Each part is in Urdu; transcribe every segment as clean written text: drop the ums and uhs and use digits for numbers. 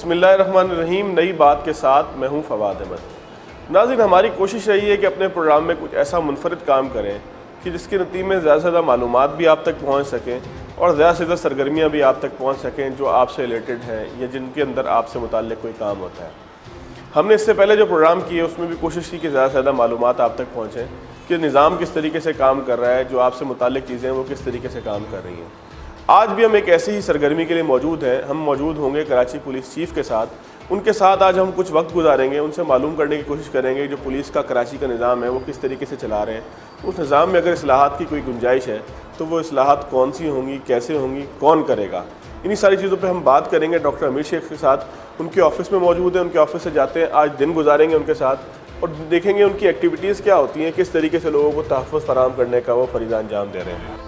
بسم اللہ الرحمن الرحیم. نئی بات کے ساتھ میں ہوں فواد احمد. ناظرین, ہماری کوشش رہی ہے کہ اپنے پروگرام میں کچھ ایسا منفرد کام کریں کہ جس کے نتیجے میں زیادہ سے زیادہ معلومات بھی آپ تک پہنچ سکیں اور زیادہ سے زیادہ سرگرمیاں بھی آپ تک پہنچ سکیں جو آپ سے ریلیٹڈ ہیں یا جن کے اندر آپ سے متعلق کوئی کام ہوتا ہے. ہم نے اس سے پہلے جو پروگرام کیے اس میں بھی کوشش کی کہ زیادہ سے زیادہ معلومات آپ تک پہنچیں کہ نظام کس طریقے سے کام کر رہا ہے, جو آپ سے متعلق چیزیں وہ کس طریقے سے کام کر رہی ہیں. آج بھی ہم ایک ایسی ہی سرگرمی کے لیے موجود ہیں. ہم موجود ہوں گے کراچی پولیس چیف کے ساتھ. ان کے ساتھ آج ہم کچھ وقت گزاریں گے, ان سے معلوم کرنے کی کوشش کریں گے جو پولیس کا کراچی کا نظام ہے وہ کس طریقے سے چلا رہے ہیں. اس نظام میں اگر اصلاحات کی کوئی گنجائش ہے تو وہ اصلاحات کون سی ہوں گی, کیسے ہوں گی, کون کرے گا. انہی ساری چیزوں پہ ہم بات کریں گے ڈاکٹر امیر شیخ کے ساتھ. ان کے آفس میں موجود ہیں, ان کے آفس سے جاتے ہیں, آج دن گزاریں گے ان کے ساتھ اور دیکھیں گے ان کی ایکٹیویٹیز کیا ہوتی ہیں, کس طریقے سے لوگوں کو تحفظ فراہم کرنے کا وہ فریضہ انجام دے رہے ہیں.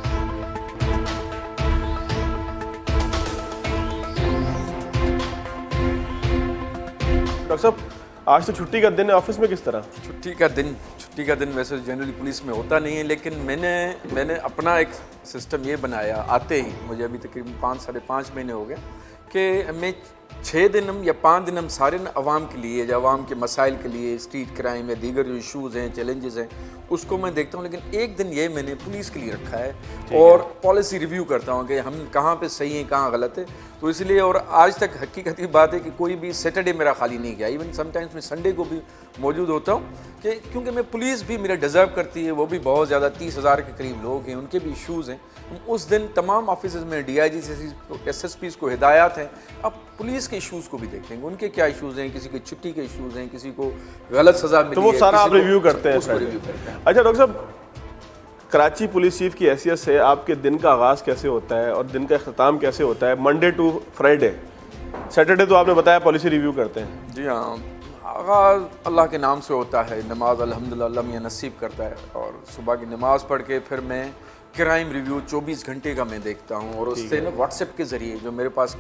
ڈاکٹر صاحب, آج تو چھٹی کا دن ہے, آفس میں کس طرح؟ چھٹی کا دن ویسے جنرلی پولیس میں ہوتا نہیں ہے, لیکن میں نے اپنا ایک سسٹم یہ بنایا آتے ہی, مجھے ابھی تقریباً 5.5 مہینے ہو گئے کہ میں 6 دن یا 5 دن ہم سارے عوام کے لیے یا عوام کے مسائل کے لیے, اسٹریٹ کرائم یا دیگر جو ایشوز ہیں, چیلنجز ہیں, اس کو میں دیکھتا ہوں. لیکن ایک دن یہ میں نے پولیس کے لیے رکھا ہے اور پالیسی ریویو کرتا ہوں کہ ہم کہاں پہ صحیح ہیں, کہاں غلط ہے. تو اس لیے, اور آج تک حقیقت کی بات ہے کہ کوئی بھی سیٹرڈے میرا خالی نہیں گیا. ایون سم ٹائمز میں سنڈے کو بھی موجود ہوتا ہوں کہ کیونکہ میں پولیس بھی میرا ڈیزرو کرتی ہے. وہ بھی بہت زیادہ 30,000 کے قریب لوگ ہیں, ان کے بھی ایشوز ہیں. اس دن تمام آفیسز میں D I G S S Ps کو ہدایات ہیں, اب پولیس کے ایشوز کو بھی دیکھیں گے, ان کے کیا ایشوز ہیں, کسی کے چھٹی کے ایشوز ہیں, کسی کو غلط سزا ملی ہے, تو وہ سارا آپ ریویو کرتے ہیں. اچھا ڈاکٹر صاحب, کراچی پولیس چیف کی حیثیت سے آپ کے دن کا آغاز کیسے ہوتا ہے اور دن کا اختتام کیسے ہوتا ہے منڈے ٹو فرائیڈے؟ سیٹرڈے تو آپ نے بتایا پالیسی ریویو کرتے ہیں. جی ہاں, آغاز اللہ کے نام سے ہوتا ہے, نماز الحمدللہ اللہ میاں نصیب کرتا ہے, اور صبح کی نماز پڑھ کے پھر میں کرائم ریویو 24 گھنٹے کا میں دیکھتا ہوں. اور اس سے نا واٹس ایپ کے ذریعے جو میرے پاس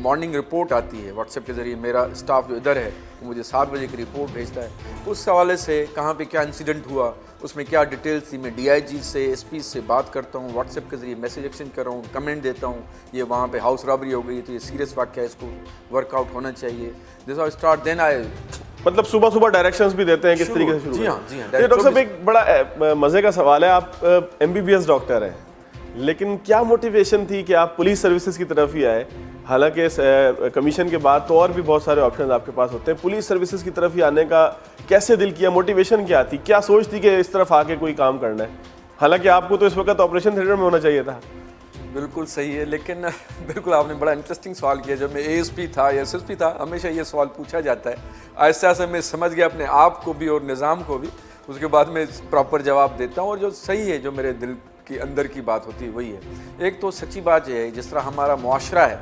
مارننگ رپورٹ آتی ہے, واٹس ایپ کے ذریعے میرا اسٹاف جو ادھر ہے وہ مجھے 7 بجے کی رپورٹ بھیجتا ہے. اس حوالے سے کہاں پہ کیا انسیڈنٹ ہوا, اس میں کیا ڈیٹیلز تھی, میں ڈی آئی جی سے, ایس پی سے بات کرتا ہوں, واٹس ایپ کے ذریعے میسیج ایکسچینج کر رہا ہوں, کمنٹ دیتا ہوں, یہ وہاں پہ ہاؤس رابری ہو گئی تو یہ سیریس واقعہ ہے, اس کو ورک آؤٹ ہونا چاہیے. دس آئی اسٹارٹ دین آئی مطلب صبح ڈائریکشنز بھی دیتے ہیں کس طریقے سے شروع. جی ہاں, جی ہاں. ڈاکٹر صاحب, ایک بڑا مزے کا سوال ہے, آپ M B B S doctor ہیں, لیکن کیا موٹیویشن تھی کہ آپ پولیس سروسز کی طرف ہی آئے؟ حالانکہ کمیشن کے بعد تو اور بھی بہت سارے آپشنز آپ کے پاس ہوتے ہیں, پولیس سروسز کی طرف ہی آنے کا کیسے دل کیا, موٹیویشن کیا تھی, کیا سوچ تھی کہ اس طرف آ کے کوئی کام کرنا ہے؟ حالانکہ آپ کو تو اس وقت آپریشن تھیٹر میں ہونا چاہیے تھا. بالکل صحیح ہے, لیکن بالکل آپ نے بڑا انٹرسٹنگ سوال کیا. جب میں اے ایس پی تھا یا ایس ایس پی تھا, ہمیشہ یہ سوال پوچھا جاتا ہے. آہستہ آہستہ میں سمجھ گیا اپنے آپ کو بھی اور نظام کو بھی, اس کے بعد میں پراپر جواب دیتا ہوں, اور جو صحیح ہے, جو میرے دل کے اندر کی بات ہوتی ہے وہی ہے. ایک تو سچی بات یہ ہے, جس طرح ہمارا معاشرہ ہے,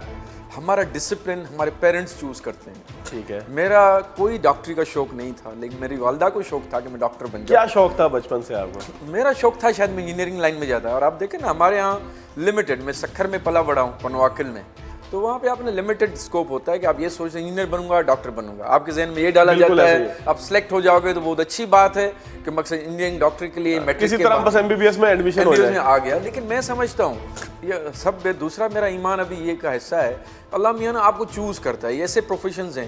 ہمارا ڈسپلن ہمارے پیرنٹس چوز کرتے ہیں. ٹھیک ہے, میرا کوئی ڈاکٹری کا شوق نہیں تھا, لیکن میری والدہ کو شوق تھا کہ میں ڈاکٹر بن جاؤں. کیا شوق تھا بچپن سے آپ کو؟ میرا شوق تھا شاید میں انجینئرنگ لائن میں جاتا ہے. اور آپ دیکھیں نا, ہمارے یہاں لمیٹڈ, میں سکھر میں پلا بڑا ہوں, پنواکل میں, تو وہاں پہ آپ نے لمیٹڈ اسکوپ ہوتا ہے کہ آپ یہ سوچتے ہیں انجینئر بنوں گا, ڈاکٹر بنوں گا. آپ کے ذہن میں یہ ڈالا جاتا ہے, آپ سلیکٹ ہو جاؤ گے تو بہت اچھی بات ہے کہ مقصد انجینئرنگ ڈاکٹر کے لیے کسی طرح بس ایم بی بی ایس میں ایڈمیشن ہو جائے آ گیا. لیکن میں سمجھتا ہوں یہ سب دوسرا میرا ایمان ابھی یہ کا حصہ ہے, اللہ میاں نا آپ کو چوز کرتا ہے. یہ ایسے پروفیشنز ہیں.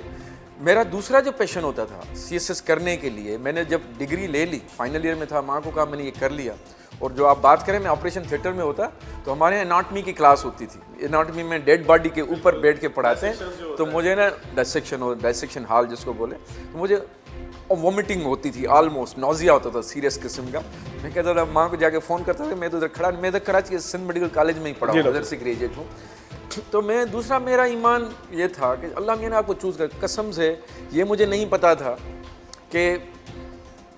میرا دوسرا جو پیشن ہوتا تھا سی ایس ایس کرنے کے لیے, میں نے جب ڈگری لے لی, فائنل ایئر میں تھا, ماں کو کہا میں نے یہ کر لیا. اور جو آپ بات کریں, میں آپریشن تھیٹر میں ہوتا تو ہمارے یہاں اناٹمی کی کلاس ہوتی تھی. اناٹمی میں ڈیڈ باڈی کے اوپر بیٹھ کے پڑھاتے ہیں, تو مجھے نا ڈائسیکشن ہال جس کو بولے, تو مجھے وومٹنگ ہوتی تھی, آلموسٹ نوزیا ہوتا تھا سیریس قسم کا. میں کہتا تھا, ماں کو جا کے فون کرتا تھا, میں تو ادھر کھڑا, میں ادھر کراچی کے سندھ میڈیکل کالج میں ہی پڑھا ہوں, ادھر سے گریجویٹ ہوں. تو میں دوسرا میرا ایمان یہ تھا کہ اللہ میاں نے آپ کو چوز کر, قسم سے یہ مجھے نہیں پتا تھا کہ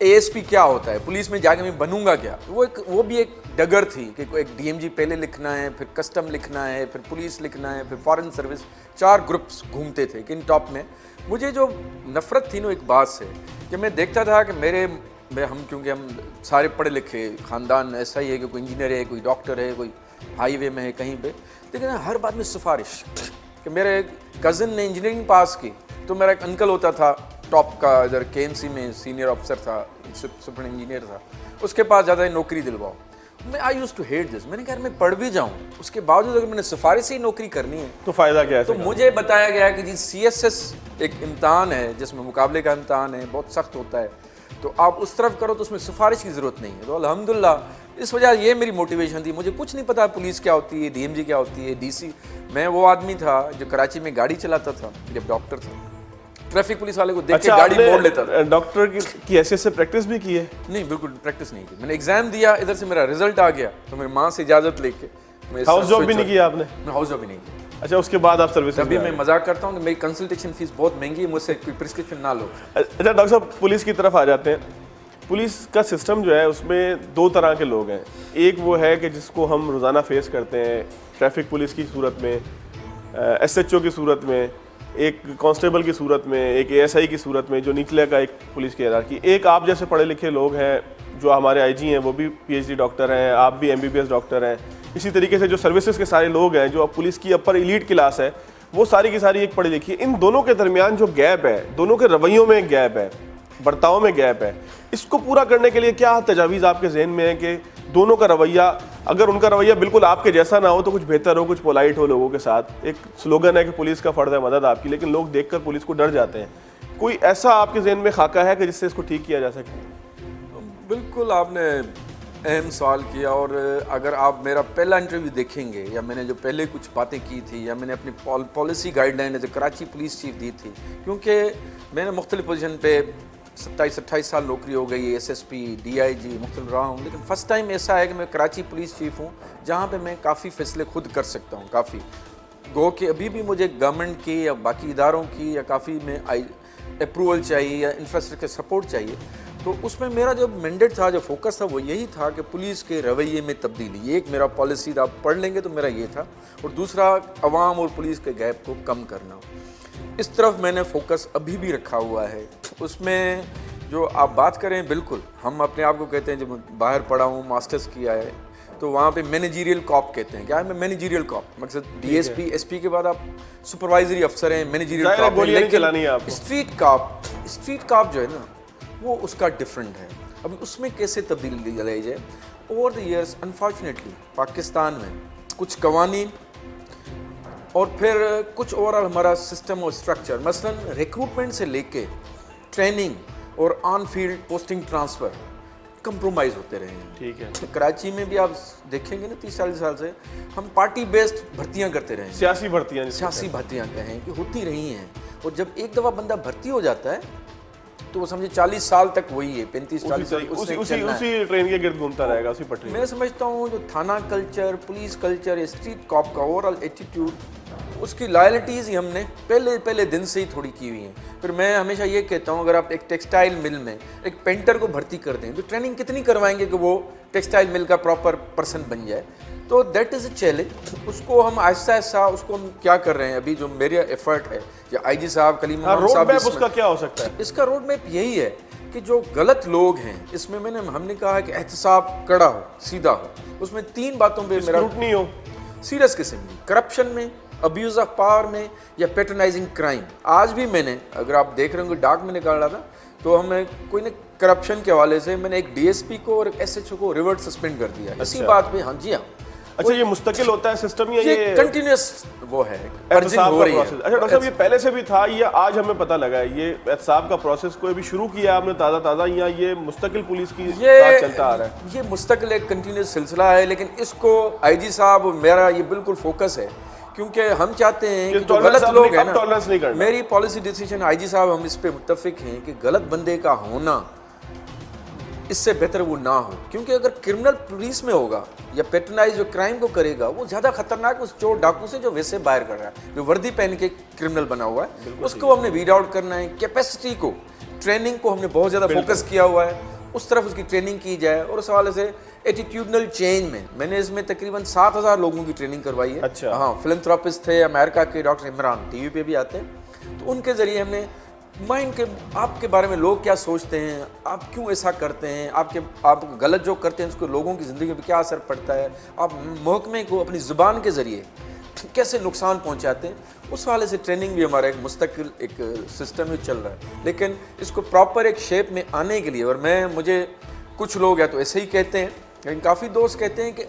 اے ایس پی کیا ہوتا ہے, پولیس میں جا کے میں بنوں گا کیا. وہ بھی ایک ڈگر تھی کہ ایک ڈی ایم جی پہلے لکھنا ہے, پھر کسٹم لکھنا ہے, پھر پولیس لکھنا ہے, پھر فارن سروس, 4 گروپس گھومتے تھے. کہ ان ٹاپ میں مجھے جو نفرت تھی نا ایک بات سے, کہ میں دیکھتا تھا کہ کیونکہ ہم سارے پڑھے لکھے خاندان, ایسا ہی ہے کہ کوئی انجینئر ہے, کوئی ڈاکٹر ہے, کوئی ہائی وے میں ہے کہیں پہ, لیکن ہر بات میں سفارش. کہ میرے کزن نے انجینئرنگ پاس کی, تو میرا ایک انکل ہوتا تھا ٹاپ کا, ادھر کے ایم سی میں سینئر افسر تھا, سپر انجینئر تھا, اس کے پاس جاتا ہے نوکری دلواؤ. میں آئی یوز ٹو ہیٹ دس. میں نے کہا میں پڑھ بھی جاؤں, اس کے باوجود اگر میں نے سفارشی نوکری کرنی ہے تو فائدہ کیا ہے؟ تو مجھے بتایا گیا کہ جی CSS ایک امتحان ہے جس میں مقابلے کا امتحان ہے, بہت سخت ہوتا ہے, تو آپ اس طرف کرو تو اس میں سفارش کی ضرورت نہیں ہے. تو الحمدللہ اس وجہ یہ میری موٹیویشن تھی. مجھے کچھ نہیں پتا پولیس کیا ہوتی ہے, DMG کیا ہوتی ہے, DC. میں وہ آدمی تھا جو کراچی میں گاڑی چلاتا تھا جب ڈاکٹر تھا, ٹریفک پولیس والے کو دیکھ کے گاڑی موڑ لیتا تھا. ڈاکٹر کی حیثیت سے پریکٹس بھی کی ہے؟ نہیں, بالکل پریکٹس نہیں کی. میں نے ایگزام دیا, ادھر سے میرا رزلٹ آ گیا تو میری ماں سے اجازت لے کے ہاؤس جاب بھی نہیں کیا آپ نے؟ میں ہاؤس جاب بھی نہیں کی. اچھا, اس کے بعد آپ سروس؟ ابھی میں مذاق کرتا ہوں کہ میری کنسلٹیشن فیس بہت مہنگی ہے, مجھ سے کوئی پرسکرپشن نہ لو. اچھا ڈاکٹر صاحب, پولیس کی طرف آ جاتے ہیں. پولیس کا سسٹم جو ہے اس میں دو طرح کے لوگ ہیں. ایک وہ ہے کہ جس کو ہم روزانہ فیس کرتے ہیں ٹریفک پولیس کی صورت میں, SHO کی صورت میں, ایک کانسٹیبل کی صورت میں, ایک ASI کی صورت میں جو نکلے کا ایک پولیس کی ہیرارکی. ایک آپ جیسے پڑھے لکھے لوگ ہیں جو ہمارے IG ہیں, وہ بھی PhD ڈاکٹر ہیں, آپ بھی MBBS ڈاکٹر ہیں. اسی طریقے سے جو سروسز کے سارے لوگ ہیں جو پولیس کی اپر ایلیٹ کلاس ہے, وہ ساری کی ساری ایک پڑھی لکھی. ان دونوں کے درمیان جو گیپ ہے, دونوں کے رویوں میں ایک گیپ ہے, برتاؤ میں گیپ ہے, اس کو پورا کرنے کے لیے کیا تجاویز آپ کے ذہن میں ہے کہ دونوں کا رویہ, اگر ان کا رویہ بالکل آپ کے جیسا نہ ہو تو کچھ بہتر ہو, کچھ پولائٹ ہو لوگوں کے ساتھ؟ ایک سلوگن ہے کہ پولیس کا فرض ہے مدد آپ کی, لیکن لوگ دیکھ کر پولیس کو ڈر جاتے ہیں. کوئی ایسا آپ کے ذہن میں خاکہ ہے کہ جس سے اس کو ٹھیک کیا جا سکے؟ بالکل آپ نے اہم سوال کیا. اور اگر آپ میرا پہلا انٹرویو دیکھیں گے یا میں نے جو پہلے کچھ باتیں کی تھی یا میں نے اپنی پالیسی گائیڈ لائن جو کراچی پولیس چیف دی تھی, کیونکہ میں نے مختلف پوزیشن پہ 27-28 سال نوکری ہو گئی, SSP, DIG مختلف رہا ہوں, لیکن فرسٹ ٹائم ایسا ہے کہ میں کراچی پولیس چیف ہوں جہاں پہ میں کافی فیصلے خود کر سکتا ہوں. کافی گو کہ ابھی بھی مجھے گورنمنٹ کی یا باقی اداروں کی یا کافی میں اپروول چاہیے یا انفراسٹرکچر سپورٹ چاہیے. تو اس میں میرا جو مینڈیٹ تھا, جو فوکس تھا, وہ یہی تھا کہ پولیس کے رویے میں تبدیلی. یہ ایک میرا پالیسی تھا, آپ پڑھ لیں گے تو میرا یہ تھا. اور دوسرا عوام اور پولیس کے گیپ کو کم کرنا. اس طرف میں نے فوکس ابھی بھی رکھا ہوا ہے. اس میں جو آپ بات کریں, بالکل ہم اپنے آپ کو کہتے ہیں, جب باہر پڑھا ہوں, ماسٹرز کیا ہے, تو وہاں پہ مینیجیریل کاپ کہتے ہیں. کیا ہے مینیجیریل کاپ؟ مقصد DSP SP کے بعد آپ سپروائزری افسر ہیں, مینیجیریل کاپ. لیکن اسٹریٹ کاپ جو ہے نا, وہ اس کا ڈفرینٹ ہے. ابھی اس میں کیسے تبدیلی لائی جائے؟ Over the years unfortunately Pakistan میں کچھ قوانین اور پھر کچھ اوورآل ہمارا سسٹم اور اسٹرکچر, مثلا ریکروٹمنٹ سے لے کے ٹریننگ اور آن فیلڈ پوسٹنگ ٹرانسفر کمپرومائز ہوتے رہے ہیں. ٹھیک ہے. کراچی میں بھی آپ دیکھیں گے نا 30-40 سال سے ہم پارٹی بیسڈ بھرتیاں کرتے رہے ہیں. سیاسی بھرتیاں کہیں کہ ہوتی رہی ہیں. اور جب ایک دفعہ بندہ بھرتی ہو جاتا ہے تو وہ سمجھے 40 سال تک وہی ہے, 35-40 سال اسی ٹرین کے گرد گھومتا رہے گا, اسی پٹری. میں سمجھتا ہوں جو تھانہ کلچر, پولیس کلچر, اسٹریٹ کاپ کا اوور آل ایٹیٹیوڈ, اس کی لائلٹیز ہی ہم نے پہلے دن سے ہی تھوڑی کی ہوئی ہیں. پھر میں ہمیشہ یہ کہتا ہوں, اگر آپ ایک ٹیکسٹائل مل میں ایک پینٹر کو بھرتی کر دیں تو ٹریننگ کتنی کروائیں گے کہ وہ ٹیکسٹائل مل کا پراپر پرسن بن جائے؟ تو دیٹ از اے چیلنج. اس کو ہم آہستہ آہستہ اس کو ہم کیا کر رہے ہیں ابھی, جو میرا ایفرٹ ہے, یا IG صاحب, کلیم صاحب, روڈ میپ اس کا کیا ہو سکتا ہے؟ اس کا روڈ میپ یہی ہے کہ جو غلط لوگ ہیں اس میں ہم نے کہا ہے کہ احتساب کڑا ہو, سیدھا ہو. اس میں 3 باتوں پہ میرا اسکروٹنی ہو, سیریس قسم کی, کرپشن میں, ابیوز آف پاور میں, یا پیٹرنائزنگ کرائم. آج بھی میں نے, اگر آپ دیکھ رہے ہوں گے, ڈاک میں نکال رہا تھا تو ہمیں کوئی نہ کرپشن کے حوالے سے میں نے ایک DSP کو اور ایک SHO کو ریورٹ سسپینڈ کر دیا اسی بات پہ. ہاں جی ہاں. اچھا, یہ مستقل ہوتا ہے سسٹم یا یہ کنٹینیوس وہ ہے احتساب کا پروسیس؟ اچھا ڈاکٹر صاحب, یہ پہلے سے بھی تھا یا آج ہمیں پتہ لگا ہے یہ احتساب کا پروسیس کوئی بھی شروع کیا آپ نے تازہ, یا یہ مستقل پولیس کی ساتھ چلتا آ رہا ہے؟ یہ مستقل ایک کنٹینیوس سلسلہ ہے, لیکن اس کو IG صاحب, میرا یہ بالکل فوکس ہے, کیونکہ ہم چاہتے ہیں کہ جو غلط لوگ ہیں نا, میری پالیسی ڈیسیجن IG صاحب ہم اس پہ متفق ہیں کہ غلط بندے کا ہونا اس سے بہتر وہ نہ ہو. کیونکہ اگر کرمنل پولیس میں ہوگا یا پیٹرنائز جو کرائم کو کرے گا, وہ زیادہ خطرناک اس چور ڈاکو سے جو ویسے باہر کر رہا ہے, جو وردی پہن کے کرمنل بنا ہوا ہے, اس کو ہم نے ویڈ آؤٹ کرنا ہے. کیپیسٹی کو, ٹریننگ کو ہم نے بہت زیادہ فوکس کیا ہوا ہے, اس طرف اس کی ٹریننگ کی جائے. اور اس حوالے سے ایٹیٹیوڈنل چینج میں نے اس میں تقریباً 7000 لوگوں کی ٹریننگ کروائی ہے. اچھا. ہاں, فلنتھراپسٹ تھے امریکہ کے, ڈاکٹر عمران TV پہ بھی آتے ہیں, تو ان کے ذریعے ہم نے مائنڈ کے, آپ کے بارے میں لوگ کیا سوچتے ہیں, آپ کیوں ایسا کرتے ہیں, آپ غلط جو کرتے ہیں اس کو لوگوں کی زندگی پہ کیا اثر پڑتا ہے, آپ محکمے کو اپنی زبان کے ذریعے کیسے نقصان پہنچاتے ہیں, اس حوالے سے ٹریننگ بھی ہمارا ایک مستقل ایک سسٹم ہی چل رہا ہے. لیکن اس کو پراپر ایک شیپ میں آنے کے لیے, اور مجھے کچھ لوگ یا تو ایسے ہی کہتے ہیں لیکن کافی دوست کہتے ہیں کہ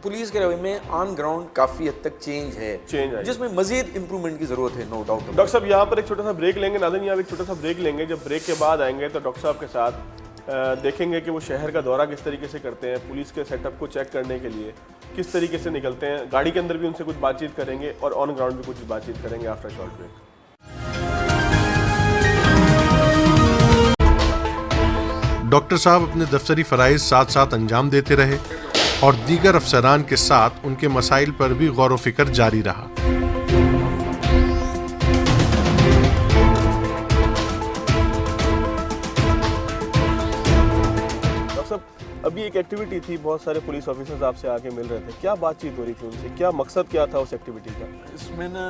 پولیس کے رویے میں آن گراؤنڈ کافی حد تک چینج ہے جس میں مزید امپرومنٹ کی ضرورت ہے. No doubt. ڈاکٹر صاحب یہاں پر ایک چھوٹا سا بریک لیں گے. ناظرین یہاں ایک چھوٹا سا بریک لیں گے. جب بریک کے بعد آئیں گے تو ڈاکٹر صاحب کے ساتھ دیکھیں گے کہ وہ شہر کا دورہ کس طریقے سے کرتے ہیں, پولیس کے سیٹ اپ کو چیک کرنے کے لیے کس طریقے سے نکلتے ہیں. گاڑی کے اندر بھی ان سے کچھ بات چیت کریں گے اور آن گراؤنڈ بھی کچھ بات چیت کریں گے آفٹر شارٹ بریک. ڈاکٹر صاحب اپنے دفتری فرائض ساتھ ساتھ انجام دیتے رہے اور دیگر افسران کے ساتھ ان کے مسائل پر بھی غور و فکر جاری رہا. ابھی ایک ایکٹیویٹی تھی, بہت سارے پولیس آفیسرز آپ سے آ کے مل رہے تھے, کیا بات چیت ہو رہی تھی ان سے, کیا مقصد کیا تھا اس ایکٹیویٹی کا؟ اس میں نا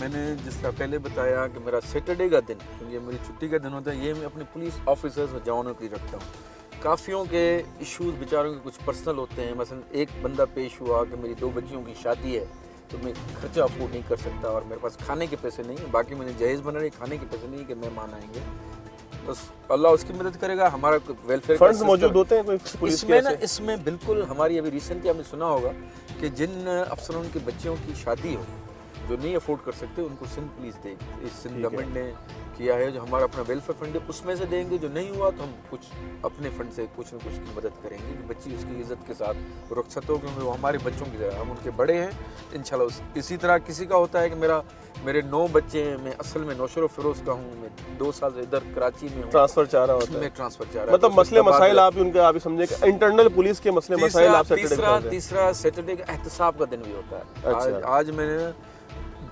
میں نے جس طرح پہلے بتایا کہ میرا سیٹرڈے کا دن کیونکہ میری چھٹی کا دن ہوتا ہے, یہ میں اپنے پولیس آفیسرز اور جوانوں کی رکھتا ہوں. کافیوں کے ایشوز بیچاروں کے کچھ پرسنل ہوتے ہیں. مثلا ایک بندہ پیش ہوا کہ میری 2 بچیوں کی شادی ہے تو میں خرچہ افورڈ نہیں کر سکتا اور میرے پاس کھانے کے پیسے نہیں ہیں, باقی میں نے جہیز بنا رہی, کھانے کے پیسے نہیں کہ مہمان آئیں گے. بس اللہ اس کی مدد کرے گا. ہمارا ویلفیئر فنڈز موجود ہوتے ہیں کوئی پولیس اس میں نا, اس میں بالکل ہماری ابھی ریسنٹلی آپ نے سنا ہوگا کہ جن افسروں کے بچوں کی شادی ہو جو نہیں افورڈ کر سکتے ان کو سندھ پولیس دے گی. سندھ گورنمنٹ نے کیا ہے, جو ہمارا اپنا ویلفیئر فنڈ ہے اس میں سے دیں گے. جو نہیں ہوا تو ہم کچھ اپنے فنڈ سے کچھ نہ کچھ کی مدد کریں گے کہ بچی اس کی عزت کے ساتھ رخصت ہو, کیونکہ وہ ہمارے بچوں کی طرح, ہم ان کے بڑے ہیں انشاءاللہ. اسی طرح کسی کا ہوتا ہے کہ میرے 9 بچے ہیں, میں اصل میں نوشر و فیروز کا ہوں, میں 2 سال سے ادھر کراچی میں ہوں, ٹرانسفر چاہ رہا ہوتا ہے, میں ٹرانسفر چاہ رہا. مطلب مسئلے مسائل آپ ان کے آپ سمجھے کہ انٹرنل پولیس کے مسئلے مسائل آپ تیسرا سیٹرڈے کا احتساب کا دن بھی ہوتا ہے. آج میں نے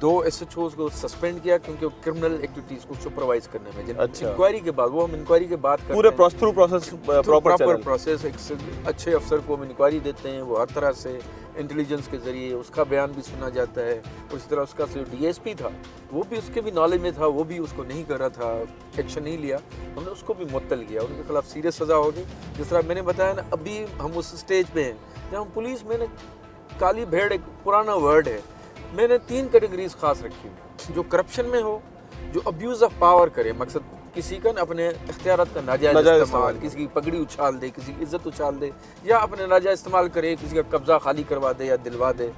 2 SHOs کو سسپینڈ کیا کیونکہ وہ کرمنل ایکٹیویٹیز کو سپروائز کرنے میں انکوائری کے بعد, وہ ہم انکوائری کے بعد پورے پروسیس پراپر پروسیس, ایک اچھے افسر کو ہم انکوائری دیتے ہیں, وہ ہر طرح سے انٹیلیجنس کے ذریعے اس کا بیان بھی سنا جاتا ہے. اور اسی طرح اس کا جو DSP تھا وہ بھی اس کے بھی نالج میں تھا, وہ بھی اس کو نہیں کر رہا تھا, ایکشن نہیں لیا, ہم نے اس کو بھی معطل کیا, ان کے خلاف سیریس سزا ہوگی. جس طرح میں نے بتایا نا, ابھی ہم اس سٹیج پہ ہیں جہاں پولیس میں نے کالی بھیڑ ایک پرانا ورڈ ہے, میں نے 3 کیٹیگریز خاص رکھی ہیں. جو کرپشن میں ہو, جو ابیوز آف پاور کرے, مقصد کسی کا اپنے اختیارات کا ناجائز استعمال, کسی کی پگڑی اچھال دے, کسی کی عزت اچھال دے, یا اپنے ناجائز استعمال کرے, کسی کا قبضہ خالی کروا دے یا دلوا دے.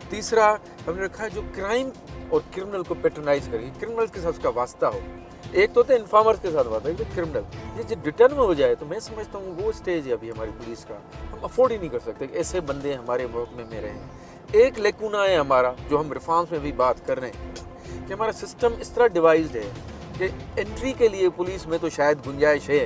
تیسرا ہم نے رکھا ہے جو کرائم اور کرمنل کو پیٹرنائز کرے, کرمنل کے ساتھ اس کا واسطہ ہو. ایک تو ہوتا ہے انفارمرز کے ساتھ واسطہ, ایک تو کرمنل. یہ جو ڈٹرن میں ہو جائے تو میں سمجھتا ہوں وہ سٹیج ہے ابھی ہماری پولیس کا, ہم افورڈ ہی نہیں کر سکتے کہ ایسے بندے ہمارے ملک میں رہیں. ایک لیکونہ ہے ہمارا جو ہم ریفارمز میں بھی بات کر رہے ہیں کہ ہمارا سسٹم اس طرح ڈیوائزڈ ہے کہ انٹری کے لیے پولیس میں تو شاید گنجائش ہے,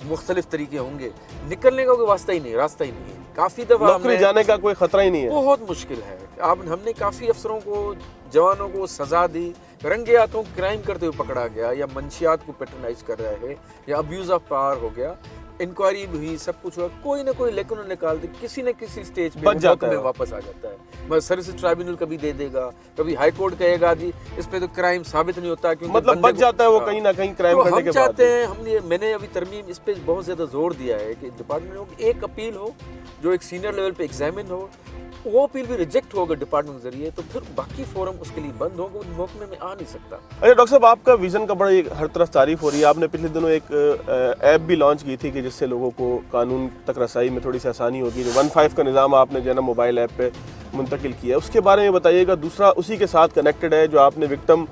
مختلف طریقے ہوں گے, نکلنے کا کوئی واسطہ ہی نہیں, راستہ ہی نہیں ہے. کافی دفعہ نوکری جانے کا کوئی خطرہ ہی نہیں ہے, بہت مشکل ہے. ہم نے کافی افسروں کو, جوانوں کو سزا دی, رنگے ہاتھوں کرائم کرتے ہوئے پکڑا گیا, یا منشیات کو پیٹرنائز کر رہا ہے, یا ابیوز آف پاور ہو گیا, انکوائری بھی ہوئی, سب کچھ ہوا, کوئی نہ کوئی لیکن نکال دے, کسی نہ کسی سٹیج پہ ملک میں واپس آ جاتا ہے. سروسز ٹرائبیونل کبھی دے دے گا, کبھی ہائی کورٹ کہے گا جی اس پہ تو کرائم ثابت نہیں ہوتا, کیونکہ مطلب بچ جاتا ہے وہ کہیں نہ کہیں کرائم کرنے کے بعد. ہم چاہتے ہیں, میں نے ابھی ترمیم اس پہ بہت زیادہ زور دیا ہے کہ ڈپارٹمنٹ میں ایک اپیل ہو جو ایک سینئر لیول پہ ایگزامن ہو, وہ اپیل بھی ریجیکٹ ہوگا ڈپارٹمنٹ کے ذریعے, تو پھر باقی فورم اس کے لیے بند ہوگا, وہ محکمے میں آ نہیں سکتا. اچھا ڈاکٹر صاحب, آپ کا ویژن کا بڑا ہر طرف تعریف ہو رہی ہے. آپ نے پچھلے دنوں ایک ایپ بھی لانچ کی تھی کہ جس سے لوگوں کو قانون تک رسائی میں تھوڑی سی آسانی ہوگی. جو 15 کا نظام آپ نے جو ہے نا موبائل ایپ پہ منتقل کیا ہے, اس کے بارے میں بتائیے گا. دوسرا اسی کے ساتھ کنیکٹڈ ہے جو آپ نے وکٹم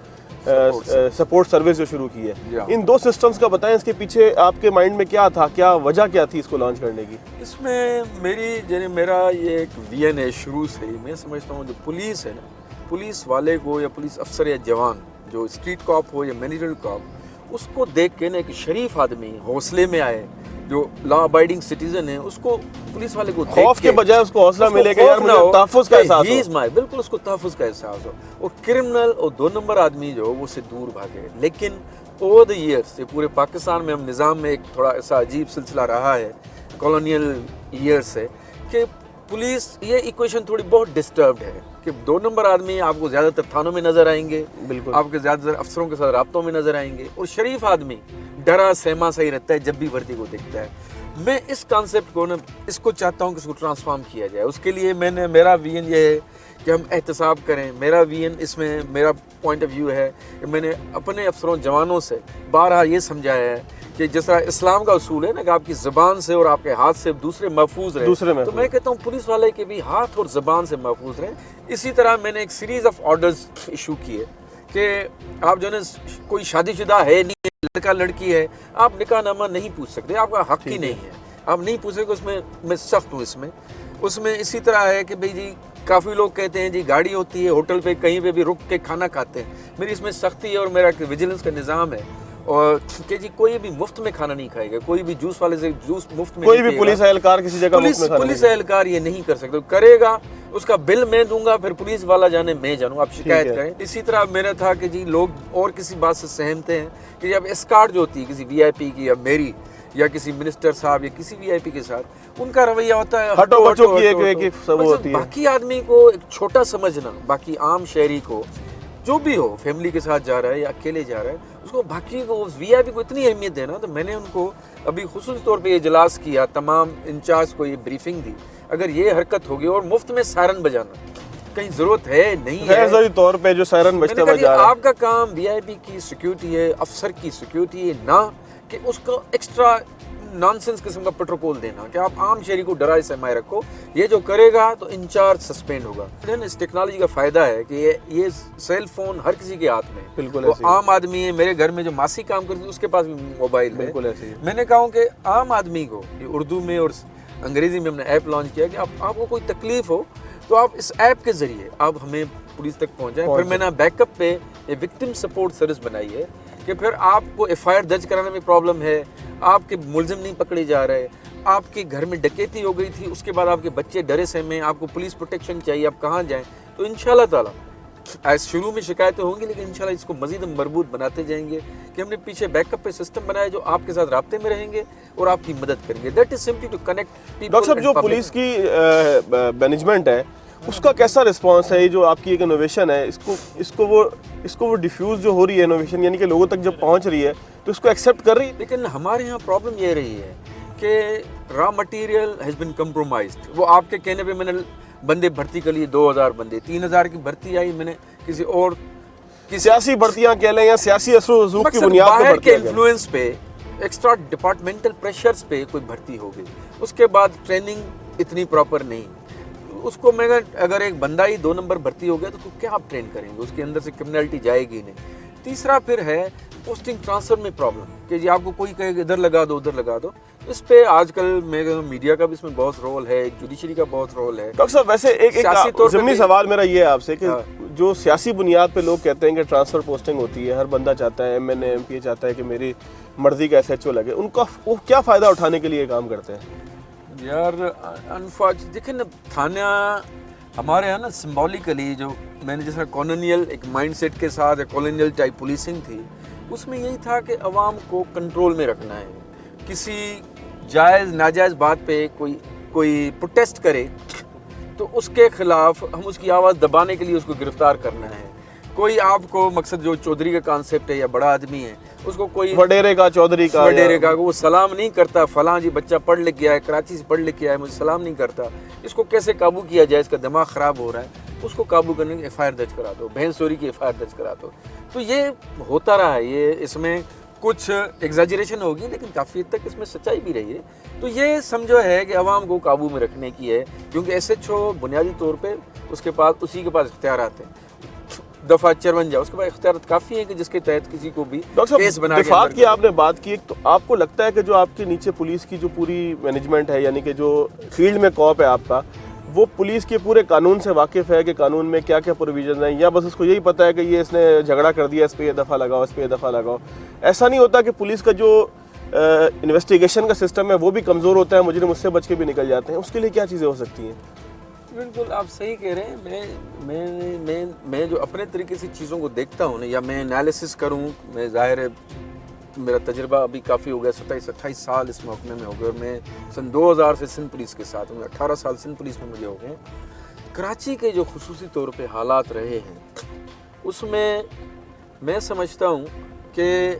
سپورٹ سروس جو شروع کی ہے. ان 2 سسٹمز کا بتائیں, اس کے پیچھے آپ کے مائنڈ میں کیا تھا, کیا وجہ کیا تھی اس کو لانچ کرنے کی؟ اس میں میرا یہ ایک وین ہے شروع سے ہی. میں سمجھتا ہوں جو پولیس ہے نا, پولیس والے کو یا پولیس افسر یا جوان, جو اسٹریٹ کاپ ہو یا مینیجر کاپ, اس کو دیکھ کے نا ایک شریف آدمی حوصلے میں آئے, جو لا ابائڈنگ سٹیزن ہے, اس کو پولیس والے کو خوف کے بجائے اس کو حوصلہ ملے کہ یار مجھے تحفظ کا احساس ہو. بالکل اس کو تحفظ کا احساس ہو, اور کرمنل اور 2 نمبر آدمی جو وہ سے دور بھاگے. لیکن اوور دی ایئرس پورے پاکستان میں ہم نظام میں ایک تھوڑا ایسا عجیب سلسلہ رہا ہے کالونیل ایئر سے کہ پولیس یہ ایکویشن تھوڑی بہت ڈسٹربڈ ہے کہ 2 نمبر آدمی آپ کو زیادہ تر تھانوں میں نظر آئیں گے, بالکل آپ کے زیادہ تر افسروں کے ساتھ رابطوں میں نظر آئیں گے, اور شریف آدمی ڈرا سہما صحیح رہتا ہے جب بھی وردی کو دیکھتا ہے. میں اس کانسیپٹ کو نا, اس کو چاہتا ہوں کہ اس کو ٹرانسفارم کیا جائے. اس کے لیے میرا ویژن یہ ہے کہ ہم احتساب کریں. میرا وین اس میں میرا پوائنٹ آف ویو ہے کہ میں نے اپنے افسروں جوانوں سے بارہا یہ سمجھایا ہے کہ جس طرح اسلام کا اصول ہے نا کہ آپ کی زبان سے اور آپ کے ہاتھ سے دوسرے محفوظ رہے, تو میں کہتا ہوں پولیس والے کے بھی ہاتھ اور زبان سے محفوظ رہیں. اسی طرح میں نے ایک سیریز آف آرڈرز ایشو کیے کہ آپ جو ہے کوئی شادی شدہ ہے نہیں, لڑکا لڑکی ہے, آپ نکاح نامہ نہیں پوچھ سکتے, آپ کا حق ہی نہیں ہے, آپ نہیں پوچھ سکتے. اس میں سخت ہوں اس میں اسی طرح ہے کہ بھئی جی کافی لوگ کہتے ہیں جی گاڑی ہوتی ہے ہوٹل پہ کہیں پہ بھی رک کے کھانا کھاتے ہیں. میری اس میں سختی ہے اور میرا ویجیلنس کا نظام ہے اور کہ جی کوئی بھی مفت میں کھانا نہیں کھائے گا, کوئی بھی جوس والے سے جوس مفت میں, کوئی بھی پولیس اہلکار کسی جگہ پولیس اہلکار یہ نہیں کر سکتے. کرے گا اس کا بل میں دوں گا, پھر پولیس والا جانے میں جانوں, آپ شکایت کریں. اسی طرح میرا تھا کہ جی لوگ اور کسی بات سے سہمتے ہیں کہ جب اسکارٹ جو ہوتی ہے کسی وی آئی پی کی یا میری یا کسی منسٹر صاحب یا کسی وی آئی پی کے ساتھ, ان کا رویہ ہوتا ہے ہٹو بچوں کی ایک سب ہوتی ہے. باقی آدمی کو ایک چھوٹا سمجھنا, باقی عام شہری کو جو بھی ہو, فیملی کے ساتھ جا رہا ہے یا اکیلے جا رہا ہے, اس کو باقی کو وی آئی پی کو اتنی اہمیت دینا. تو میں نے ان کو ابھی خصوصی طور پہ یہ اجلاس کیا, تمام انچارج کو یہ بریفنگ دی, اگر یہ حرکت ہوگی اور مفت میں سائرن بجانا کہیں ضرورت ہے نہیں ہے, ضروری طور پہ جو سائرن بجتا بجا رہا ہے, آپ کا کام وی آئی پی کی سیکیورٹی ہے, افسر کی سیکیورٹی ہے, نہ کہ اس کو ایکسٹرا نانسنس قسم کا پروٹوکول دینا کہ آپ عام شہری کو ڈرائے سمائے رکھو. یہ جو کرے گا تو انچارج سسپینڈ ہوگا. اس ٹیکنالوجی کا فائدہ ہے کہ یہ سیل فون ہر کسی کے ہاتھ میں ہے, بالکل وہ عام آدمی ہے. میرے گھر میں جو ماسی کام کرتی ہے اس کے پاس بھی موبائل ہے, بالکل ایسے ہی. میں نے کہا کہ عام آدمی کو, یہ اردو میں اور انگریزی میں ہم نے ایپ لانچ کیا کہ آپ کو کوئی تکلیف ہو تو آپ اس ایپ کے ذریعے آپ ہمیں پولیس تک پہنچائیں. پھر میں نے بیک اپ پہ یہ وکٹم سپورٹ سروس بنائی ہے کہ پھر آپ کو ایف آئی آر درج کرانے میں پرابلم ہے, آپ کے ملزم نہیں پکڑے جا رہے, آپ کے گھر میں ڈکیتی ہو گئی تھی, اس کے بعد آپ کے بچے ڈرے سہمے, آپ کو پولیس پروٹیکشن چاہیے, آپ کہاں جائیں, تو انشاءاللہ تعالیٰ شروع میں شکایتیں ہوں گی لیکن انشاءاللہ اس کو مزید مربوط بناتے جائیں گے کہ ہم نے پیچھے بیک اپ پہ سسٹم بنایا جو آپ کے ساتھ رابطے میں رہیں گے اور آپ کی مدد کریں گے. That is simply to connect people. Doctor صاحب جو پولیس کی مینجمنٹ ہے اس کا کیسا رسپانس ہے؟ یہ جو آپ کی ایک انوویشن ہے اس کو وہ ڈیفیوز جو ہو رہی ہے انوویشن, یعنی کہ لوگوں تک جب پہنچ رہی ہے تو اس کو ایکسیپٹ کر رہی ہے؟ لیکن ہمارے یہاں پرابلم یہ رہی ہے کہ raw material has been compromised. وہ آپ کے کہنے پہ میں نے بندے بھرتی کر لیے 2000 بندے, 3000 کی بھرتی آئی, میں نے کسی اور سیاسی بھرتیاں کہہ لیں یا سیاسی اثر و رسوخ کی بنیاد پر باہر کے انفلوئنس پہ, ایکسٹرا ڈپارٹمنٹل پریشرز پہ کوئی بھرتی ہو گئی, اس کے بعد ٹریننگ اتنی پراپر نہیں. اس کو میں اگر ایک بندہ ہی 2 نمبر بھرتی ہو گیا تو کیا آپ ٹرین کریں گے, اس کے اندر سے کرمنلٹی جائے گی نہیں. تیسرا پھر ہے پوسٹنگ ٹرانسفر میں پرابلم کہ جی آپ کو کوئی کہے کہ ادھر لگا دو ادھر لگا دو. اس پہ آج کل میڈیا کا بھی اس میں بہت رول ہے, جوڈیشری کا بہت رول ہے. ڈاکٹر صاحب ویسے ایک ضمنی سوال میرا یہ ہے آپ سے کہ جو سیاسی بنیاد پہ لوگ کہتے ہیں کہ ٹرانسفر پوسٹنگ ہوتی ہے, ہر بندہ چاہتا ہے, M N A M P چاہتا ہے کہ میری مرضی کا ایس ایچ او لگے, ان کا وہ کیا فائدہ اٹھانے کے لیے کام کرتے ہیں؟ یار دیکھیں نا, تھانہ ہمارے یہاں نا سمبولیکلی جو میں نے جیسا کالونیل ایک مائنڈ سیٹ کے ساتھ کالونیل ٹائپ پولیسنگ تھی, اس میں یہی تھا کہ عوام کو کنٹرول میں رکھنا ہے. کسی جائز ناجائز بات پہ کوئی پروٹیسٹ کرے تو اس کے خلاف ہم اس کی آواز دبانے کے لیے اس کو گرفتار کرنا ہے. کوئی آپ کو مقصد جو چودھری کا کانسیپٹ ہے یا بڑا آدمی ہے, اس کو کوئی وڈیرے کا چودھری کا وہ سلام نہیں کرتا, فلاں جی بچہ پڑھ لکھ گیا ہے, کراچی سے پڑھ لکھ گیا ہے, مجھے سلام نہیں کرتا, اس کو کیسے قابو کیا جائے, اس کا دماغ خراب ہو رہا ہے, اس کو قابو کرنے کی ایف آئی آر درج کرا دو, بھینس چوری کی ایف آئی آر درج کرا دو. تو یہ ہوتا رہا ہے, یہ اس میں کچھ ایگزاجریشن ہوگی لیکن کافی حد تک اس میں سچائی بھی رہی ہے. تو یہ سمجھو ہے کہ عوام کو قابو میں رکھنے کی ہے, کیونکہ ایس ایچ او بنیادی طور پہ اس کے پاس اسی کے پاس اختیارات ہیں. دفعہ 54 اس کے بعد اختیارات کافی ہیں کہ جس کے تحت کسی کو بھی کیس بنا کے دفعات کی آپ نے بات کی, تو آپ کو لگتا ہے کہ جو آپ کے نیچے پولیس کی جو پوری مینجمنٹ ہے, یعنی کہ جو فیلڈ میں کوپ ہے آپ کا, وہ پولیس کے پورے قانون سے واقف ہے کہ قانون میں کیا کیا پروویژن ہیں, یا بس اس کو یہی پتہ ہے کہ یہ اس نے جھگڑا کر دیا, اس پہ یہ دفعہ لگاؤ, اس پہ یہ دفعہ لگاؤ؟ ایسا نہیں ہوتا کہ پولیس کا جو انویسٹیگیشن کا سسٹم ہے وہ بھی کمزور ہوتا ہے, مجرم اس سے بچ کے بھی نکل جاتے ہیں؟ اس کے لیے کیا چیزیں ہو سکتی ہیں؟ بالکل آپ صحیح کہہ رہے ہیں. میں جو اپنے طریقے سے چیزوں کو دیکھتا ہوں نا, یا میں انالیسس کروں, میں ظاہر ہے میرا تجربہ ابھی کافی ہو گیا, 27-28 سال اس محکمے میں ہو گئے, اور میں سن 2000 سے سندھ پولیس کے ساتھ ہوں, 18 سال سندھ پولیس میں مجھے ہو گئے. کراچی کے جو خصوصی طور پہ حالات رہے ہیں اس میں سمجھتا ہوں کہ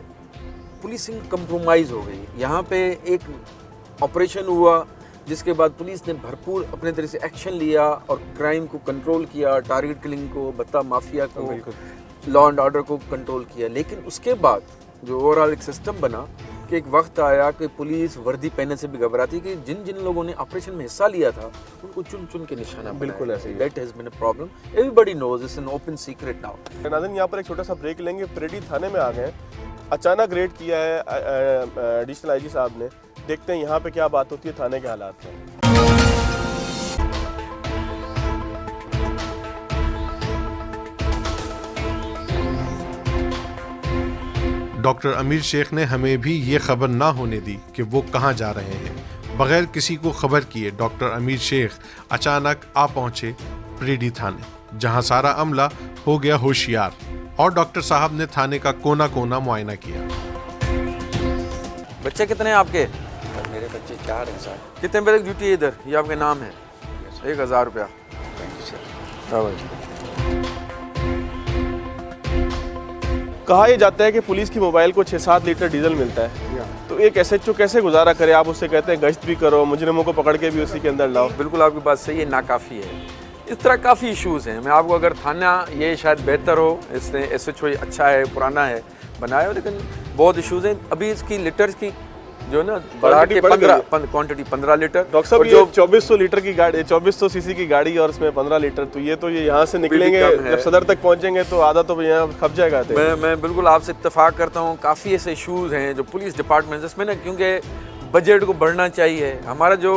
پولیسنگ کمپرومائز ہو گئی. یہاں پہ ایک آپریشن ہوا جس کے بعد پولیس نے بھرپور اپنے طرح سے ایکشن لیا اور کرائم کو کنٹرول کیا, ٹارگٹ کلنگ کو, بتا مافیا کو, لا اینڈ آرڈر کو کنٹرول کیا. لیکن اس کے بعد جو اوور آل ایک سسٹم بنا کہ ایک وقت آیا کہ پولیس وردی پہننے سے بھی گھبراتی کہ جن لوگوں نے آپریشن میں حصہ لیا تھا ان کو چن کے نشانہ. بالکل ایسے ہی. That has been a problem, everybody knows, it's an open secret now. ناظرین یہاں پر ایک چھوٹا سا بریک لیں گے. پریڈی تھانے میں آ گئے, اچانک ریڈ کیا ہے ایڈیشنل آئی جی صاحب نے. دیکھتے ہیں یہاں پہ کیا بات ہوتی ہے, تھانے کے حالات میں. ڈاکٹر امیر شیخ نے ہمیں بھی یہ خبر نہ ہونے دی کہ وہ کہاں جا رہے ہیں. بغیر کسی کو خبر کیے ڈاکٹر امیر شیخ اچانک آ پہنچے پریڈی تھانے, جہاں سارا عملہ ہو گیا ہوشیار اور ڈاکٹر صاحب نے تھانے کا کونا کونا معائنہ کیا. بچے کتنے ہیں آپ کے؟ میرے بچے 4 ہیں سر. کتنے بجے ڈیوٹی ہے ادھر؟ یہ آپ کے نام ہے. 1000 روپیہ. کہا یہ جاتا ہے کہ پولیس کی موبائل کو 6-7 لیٹر ڈیزل ملتا ہے, تو ایک ایس ایچ او کیسے گزارا کرے؟ آپ اس سے کہتے ہیں گشت بھی کرو, مجرموں کو پکڑ کے بھی اسی کے اندر لاؤ. بالکل آپ کی بات صحیح ہے, ناکافی ہے. اس طرح کافی ایشوز ہیں. میں آپ کو اگر تھانہ یہ شاید بہتر ہو, اس نے ایس ایچ او اچھا ہے, پرانا ہے, بنایا ہو, لیکن بہت ایشوز ہیں. ابھی اس کی لیٹرز کی جو نا بڑھا کے 15 لیٹر. ڈاکٹر صاحب یہ 2400 لیٹر کی گاڑی, 2400 سی سی کی گاڑی اور اس میں 15 لیٹر, تو یہ تو یہ یہاں سے نکلیں گے جب صدر تک پہنچیں گے تو آدھا تو یہاں کھپ جائے گا. میں بالکل آپ سے اتفاق کرتا ہوں. کافی ایسے ایشوز ہیں جو پولیس ڈپارٹمنٹ اس میں نا, کیونکہ بجٹ کو بڑھنا چاہیے. ہمارا جو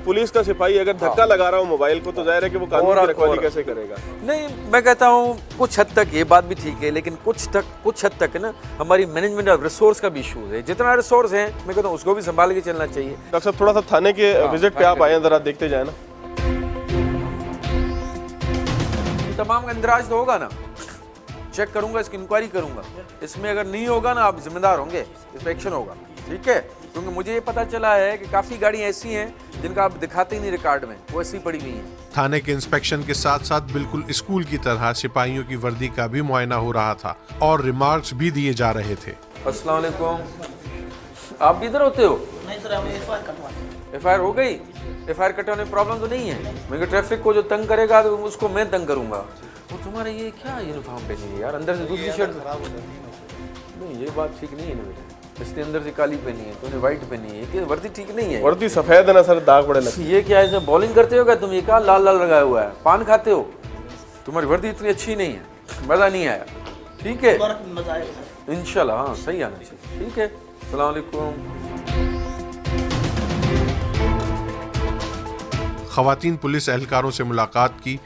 پولیس کا سپاہی اگر دھکا لگا رہا ہو موبائل کو تو ظاہر ہے کہ وہ قانون کی رکھوالی کیسے کرے گا. نہیں, میں کہتا ہوں کچھ حد تک یہ بات بھی ٹھیک ہے, لیکن کچھ حد تک نا ہماری مینجمنٹ آف ریسورس کا بھی ایشوز ہے. جتنا ریسورس ہیں میں کہتا ہوں اس کو بھی سنبھال کے چلنا چاہیے. ڈاکٹر صاحب تھوڑا سا تھانے کے وزٹ پہ آپ آئیں, ذرا دیکھتے جائیں نا. تمام کا اندراج تو ہوگا نا, چیک کروں گا, اس کی انکوائری کروں گا. اس میں اگر نہیں ہوگا نا آپ ذمہ دار ہوں گے, اس پہ ایکشن ہوگا. ٹھیک ہے, کیونکہ مجھے یہ پتا چلا ہے کہ کافی گاڑیاں ایسی ہیں جن کا آپ دکھاتے ہی نہیں ریکارڈ میں, وہ ایسی پڑی ہوئی ہیں. تھانے کے انسپیکشن کے ساتھ ساتھ بالکل اسکول کی طرح سپاہیوں کی وردی کا بھی معائنہ ہو رہا تھا اور ریمارکس بھی دیے جا رہے تھے. السلام علیکم, آپ بھی ادھر ہوتے ہو؟ نہیں سر, ہمیں ایف آئی کٹوانا. ایف آئی آر ہو گئی؟ ایف آئی آر کٹوانے میں پرابلم تو نہیں ہے؟ میں ٹریفک کو جو تنگ کرے گا تو اس کو میں تنگ کروں گا. اور تمہارا یہ کیا یونیفارم پہنی ہے یار, اندر سے دوسری شرٹ؟ نہیں, یہ بات ٹھیک نہیں ہے نا بیٹا. اس نے اندر سے کالی پہنی ہے, تو نے وائٹ پہنی ہے, کہ وردی ٹھیک نہیں ہے. وردی سفید ہے نا سر, داغ بڑے لگتے. یہ کیا ہے, بالنگ کرتے ہو کیا تم؟ یہ کہا لال لال لگایا ہوا ہے, پان کھاتے ہو؟ تمہاری وردی اتنی اچھی نہیں ہے, مزہ نہیں آیا. ٹھیک ہے, مزہ آئے گا انشاءاللہ. ہاں صحیح آنا چاہیے. ٹھیک ہے, السلام علیکم. خواتین پولیس اہلکاروں سے ملاقات کی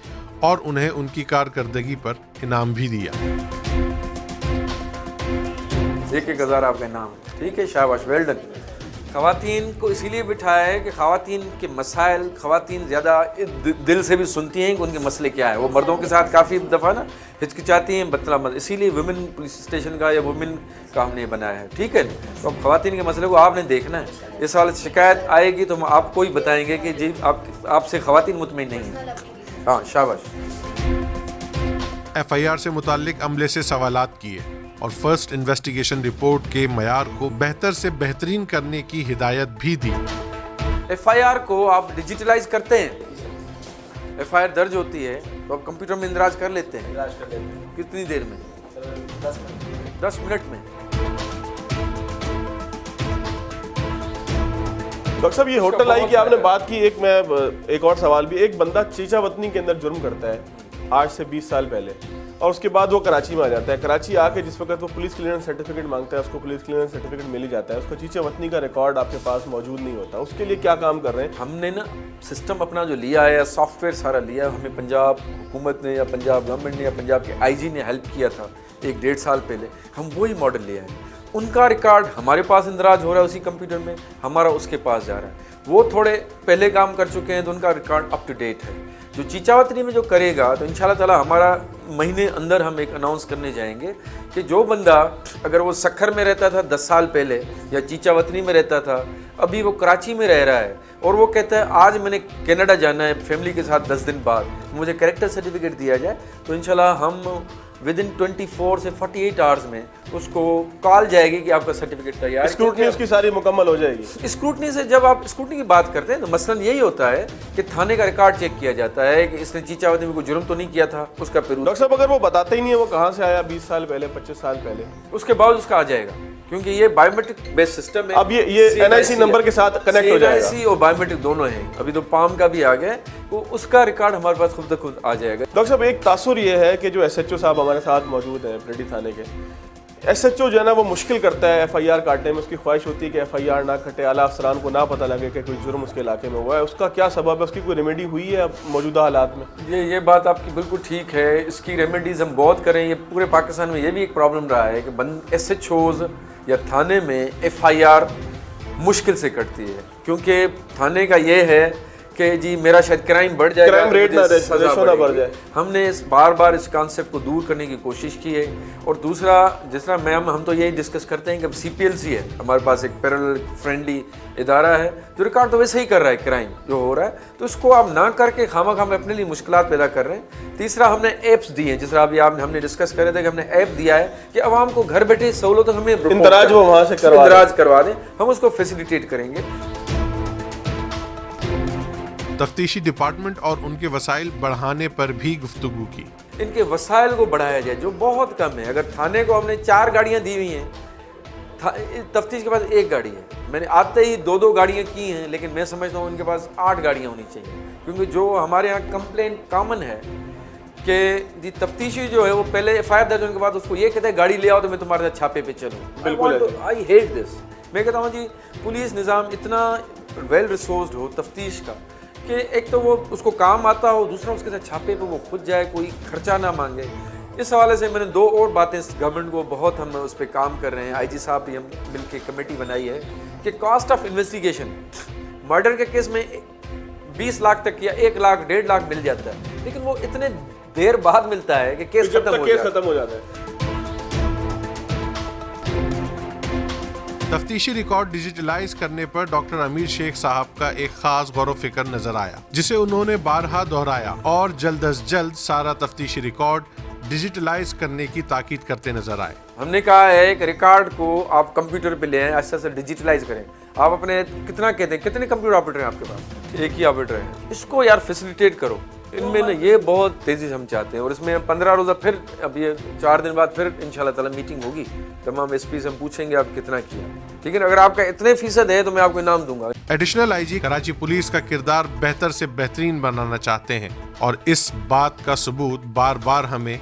اور انہیں ان کی کارکردگی پر انعام بھی دیا. 1000 آپ کا انعام. ٹھیک ہے, شاباش, ویل ڈن. خواتین کو اسی لیے بٹھایا ہے کہ خواتین کے مسائل خواتین زیادہ دل سے بھی سنتی ہیں کہ ان کے مسئلے کیا ہیں. وہ مردوں کے ساتھ کافی دفعہ نا ہچکچاتی ہیں, اسی لیے ویمن پولیس اسٹیشن کا یا ویمن کا ہم نے بنایا ہے. ٹھیک ہے, تو اب خواتین کے مسئلے کو آپ نے دیکھنا ہے. اس حالت شکایت آئے گی تو ہم آپ کو ہی بتائیں گے کہ جی آپ سے خواتین مطمئن نہیں ہیں. ہاں شاباش. ایف آئی آر سے متعلق عملے سے سوالات کیے اور فرسٹ انویسٹیگیشن رپورٹ کے معیار کو بہتر سے بہترین کرنے کی ہدایت بھی دی. ایف آئی آر کو آپ ڈیجیٹلائز کرتے ہیں. ایف آئی آر درج ہوتی ہے تو آپ کمپیوٹر میں اندراج کر لیتے ہیں. کتنی دیر میں؟ 10 منٹ میں. ڈاکٹر صاحب یہ ہوٹل آئی کی آپ نے بات کی, ایک اور سوال بھی. ایک بندہ چیچا وطنی کے اندر جرم کرتا ہے آج سے 20 سال پہلے, اور اس کے بعد وہ کراچی میں آ جاتا ہے. کراچی آ کے جس وقت وہ پولیس کلیئرنس سرٹیفکیٹ مانگتا ہے, اس کو پولیس کلیئرنس سرٹیفکیٹ مل ہی جاتا ہے. اس کا چیچا وطنی کا ریکارڈ آپ کے پاس موجود نہیں ہوتا. اس کے لیے کیا کام کر رہے ہیں؟ ہم نے نا سسٹم اپنا جو لیا ہے, سافٹ ویئر سارا لیا. ہمیں پنجاب حکومت نے یا پنجاب گورنمنٹ نے یا پنجاب کے آئی جی نے ہیلپ کیا تھا 1-1.5 سال پہلے. ہم وہی ماڈل لیا ہے. ان کا ریکارڈ ہمارے پاس اندراج ہو رہا ہے اسی کمپیوٹر میں, ہمارا اس کے پاس جا رہا ہے. وہ تھوڑے پہلے کام کر چکے ہیں تو ان کا ریکارڈ اپ ٹو ڈیٹ ہے. جو چیچا وطنی میں جو کرے گا تو انشاءاللہ تعالی ہمارا مہینے اندر ہم ایک اناؤنس کرنے جائیں گے کہ جو بندہ اگر وہ سکھر میں رہتا تھا 10 سال پہلے یا چیچا وطنی میں رہتا تھا, ابھی وہ کراچی میں رہ رہا ہے اور وہ کہتا ہے آج میں نے کینیڈا جانا ہے فیملی کے ساتھ 10 دن بعد, مجھے کریکٹر سرٹیفکیٹ دیا جائے, تو انشاءاللہ ہم ود ان 24 سے 48 آورز میں اس کو کال جائے گی کہ آپ کا سرٹیفکیٹ تیار ہے. اسکروٹنی اس کی ساری مکمل ہو جائے گی. اسکروٹنی سے جب آپ اسکروٹنی کی بات کرتے ہیں تو مثلاً یہی ہوتا ہے کہ تھانے کا ریکارڈ چیک کیا جاتا ہے کہ اس نے چیچاوتی میں کوئی جرم تو نہیں کیا تھا, اس کا پھر ڈاکٹر صاحب اگر وہ بتاتے ہی نہیں ہے وہ کہاں سے آیا 20 سال پہلے 25 سال پہلے, اس کے بعد اس کا آ جائے گا, کیونکہ یہ بایو میٹرک بیس سسٹم ہے. اب یہ NIC نمبر کے ساتھ کنیکٹ ہو جائے گا. NIC اور بایو میٹرک دونوں ہیں, ابھی تو پام کا بھی آ گیا ہے, تو اس کا ریکارڈ ہمارے پاس خود بخود آ جائے گا. ڈاکٹر صاحب ایک تاثر یہ ہے کہ جو SHO صاحب ہمارے ساتھ موجود ہیں پریڈی تھانے کے, SHO جو ہے نا وہ مشکل کرتا ہے FIR کاٹنے میں. اس کی خواہش ہوتی ہے کہ FIR نہ کٹے, اعلیٰ افسران کو نہ پتہ لگے کہ کوئی جرم اس کے علاقے میں ہوا ہے. اس کا کیا سبب ہے, اس کی کوئی ریمیڈی ہوئی ہے اب موجودہ حالات میں؟ یہ بات آپ کی بالکل ٹھیک ہے, اس کی ریمیڈیز ہم بہت کریں. یہ پورے پاکستان میں یہ بھی ایک پرابلم رہا ہے کہ SHOز یا تھانے میں FIR مشکل سے کٹتی ہے, کیونکہ تھانے کا یہ ہے کہ جی میرا شاید کرائم بڑھ جائے گا, کرائم ریٹ نہ بڑھ جائے. ہم نے بار بار اس کانسیپٹ کو دور کرنے کی کوشش کی ہے. اور دوسرا, جس طرح میم ہم تو یہی ڈسکس کرتے ہیں کہ اب CPLC ہے ہمارے پاس, ایک پیرل فرینڈلی ادارہ ہے جو ریکارڈ تو ویسے ہی کر رہا ہے کرائم جو ہو رہا ہے, تو اس کو آپ نہ کر کے خواہ ہم اپنے لیے مشکلات پیدا کر رہے ہیں. تیسرا, ہم نے ایپس دی ہیں, جس طرح ابھی ہم نے ڈسکس کر رہے تھے کہ ہم نے ایپ دیا ہے کہ عوام کو گھر بیٹھے سہولت ہمیں اندراج وہ وہاں سے کروا دیں, ہم اس کو فیسیلیٹیٹ کریں گے. تفتیشی ڈپارٹمنٹ اور ان کے وسائل بڑھانے پر بھی گفتگو کی. ان کے وسائل کو بڑھایا جائے جو بہت کم ہے. اگر تھانے کو ہم نے 4 گاڑیاں دی ہوئی ہیں, تفتیش کے پاس 1 گاڑی ہے, میں نے آتے ہی 2 گاڑیاں کی ہیں, لیکن میں سمجھتا ہوں ان کے پاس 8 گاڑیاں ہونی چاہیے. کیونکہ جو ہمارے یہاں کمپلینٹ کامن ہے کہ جی تفتیشی جو ہے وہ پہلے FIR درج ہونے کے بعد اس کو یہ کہتا ہے گاڑی لے آؤ تو میں تمہارے ساتھ چھاپے پہ چلوں. بالکل آئی ہیٹ دس. میں کہتا ہوں جی پولیس نظام اتنا ویل ریسورسڈ ہو تفتیش کا کہ ایک تو وہ اس کو کام آتا ہو, دوسرا اس کے ساتھ چھاپے پہ وہ خود جائے, کوئی خرچہ نہ مانگے. اس حوالے سے میں نے 2 اور باتیں گورنمنٹ کو بہت ہم اس پہ کام کر رہے ہیں. IG صاحب بھی ہم مل کے کمیٹی بنائی ہے کہ کاسٹ آف انویسٹیگیشن مرڈر کے کیس میں 20 لاکھ تک یا 1 لاکھ 1.5 لاکھ مل جاتا ہے, لیکن وہ اتنے دیر بعد ملتا ہے کہ کیس ختم ہو جاتا ہے. تفتیشی ریکارڈ ڈیجیٹلائز کرنے پر ڈاکٹر امیر شیخ صاحب کا ایک خاص غور و فکر نظر آیا, جسے انہوں نے بارہا دہرایا اور جلد از جلد سارا تفتیشی ریکارڈ ڈیجیٹلائز کرنے کی تاکید کرتے نظر آئے. ہم نے کہا ہے کہ ریکارڈ کو آپ کمپیوٹر پہ لے آئیں, ایسا سے ڈیجیٹلائز کریں. آپ اپنے کتنا کہتے ہیں کتنے کمپیوٹر آپریٹر ہیں آپ کے پاس؟ 1 ہی آپریٹر ہے. اس کو یار فیسیلیٹیٹ کرو. ان میں یہ بہت تیزی سے ہم چاہتے ہیں, اور اس میں 15 روزہ پھر اب یہ 4 دن بعد پھر انشاءاللہ تعالی میٹنگ ہوگی, تمام SP سے ہم پوچھیں گے آپ کتنا کیا. ٹھیک ہے, اگر آپ کا اتنے فیصد ہے تو میں آپ کو انعام دوں گا. ایڈیشنل IG کراچی پولیس کا کردار بہتر سے بہترین بنانا چاہتے ہیں, اور اس بات کا ثبوت بار بار ہمیں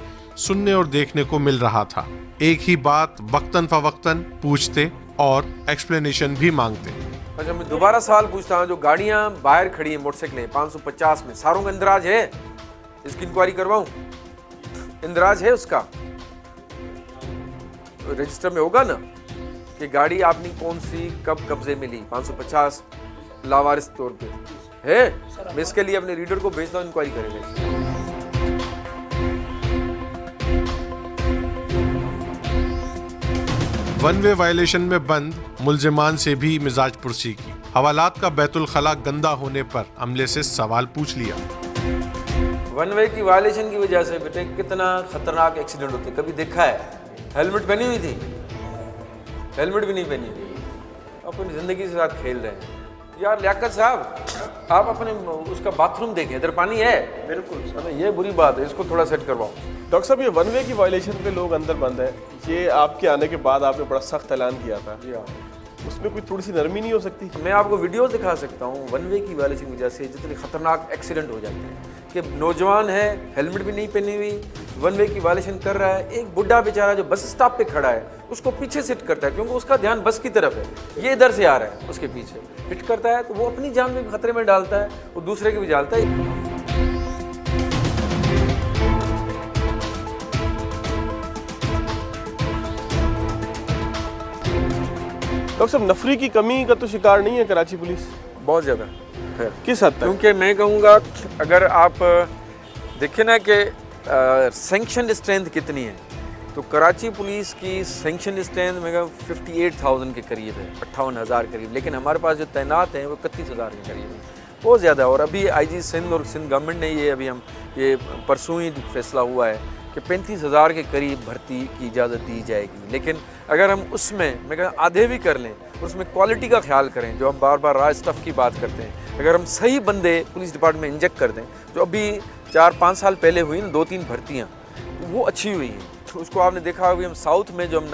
سننے اور دیکھنے کو مل رہا تھا. ایک ہی بات وقتاً فوقتاً پوچھتے اور ایکسپلینیشن بھی مانگتے. اچھا, میں دوبارہ سوال پوچھتا ہوں, جو گاڑیاں باہر کھڑی ہیں موٹر سائیکلیں 550 میں, ساروں کا اندراج ہے؟ اس کی انکوائری کرواؤں؟ اندراج ہے اس کا؟ رجسٹر میں ہوگا نا کہ گاڑی آپ نے کون سی کب قبضے میں لی. 550 لاوارث طور پہ ہے. میں اس کے لیے اپنے ریڈر کو بھیجتا ہوں, انکوائری کریں گے. ون وے وائلیشن میں بند ملزمان سے بھی مزاج پرسی کی. حوالات کا بیت الخلا گندا ہونے پر عملے سے سوال پوچھ لیا. ون وے کی وائلیشن کی وجہ سے بیٹے کتنا خطرناک ایکسیڈنٹ ہوتے ہیں. کبھی دیکھا ہے ہیلمٹ پہنی ہوئی تھی؟ ہیلمٹ بھی نہیں پہنی ہوئی, اپنی زندگی سے ساتھ کھیل رہے ہیں. یار لیاقت صاحب آپ اپنے اس کا باتھ روم دیکھیں, ادھر پانی ہے. بالکل, یہ بری بات ہے, اس کو تھوڑا سیٹ کرواؤ. ڈاکٹر صاحب یہ ون وے کی وائلیشن پہ لوگ اندر بند ہیں, یہ آپ کے آنے کے بعد آپ نے بڑا سخت اعلان کیا تھا, اس میں کوئی تھوڑی سی نرمی نہیں ہو سکتی؟ میں آپ کو ویڈیوز دکھا سکتا ہوں. ون وے کی وائلیشن کی وجہ سے جتنے خطرناک ایکسیڈنٹ ہو جاتے ہیں کہ نوجوان ہے ہیلمٹ بھی نہیں پہنی ہوئی, ون وے کی وائلیشن کر رہا ہے. ایک بڈھا بیچارہ جو بس اسٹاپ پہ کھڑا ہے اس کو پیچھے سٹ کرتا ہے, کیونکہ اس کا دھیان بس کی طرف ہے, یہ ادھر سے آ رہا ہے, اس کے پیچھے ہٹ کرتا ہے, تو وہ اپنی جان بھی خطرے میں ڈالتا ہے, وہ دوسرے کے بھی ڈالتا ہے. ڈاکٹر صاحب نفری کی کمی کا تو شکار نہیں ہے کراچی پولیس؟ بہت زیادہ ہے. کس حد تک؟ کیونکہ میں کہوں گا اگر آپ دیکھیں نا کہ سینکشن اسٹرینتھ کتنی ہے, تو کراچی پولیس کی سینکشن اسٹرینتھ میں 58,000 کے قریب ہے, 58,000 قریب, لیکن ہمارے پاس جو تعینات ہیں وہ 31,000 کے قریب ہے, بہت زیادہ. اور ابھی IG سندھ اور سندھ گورنمنٹ نے یہ ابھی ہم یہ پرسوں ہی فیصلہ ہوا ہے کہ 35,000 کے قریب بھرتی کی اجازت دی جائے گی، لیکن اگر ہم اس میں کہا آدھے بھی کر لیں اور اس میں کوالٹی کا خیال کریں، جو ہم بار بار را اسٹف کی بات کرتے ہیں، اگر ہم صحیح بندے پولیس ڈپارٹمنٹ میں انجیکٹ کر دیں، جو ابھی 4-5 سال پہلے ہوئی نا 2-3 بھرتیاں، وہ اچھی ہوئی ہیں، اس کو آپ نے دیکھا ہوگا ہم ساؤتھ میں جو ہم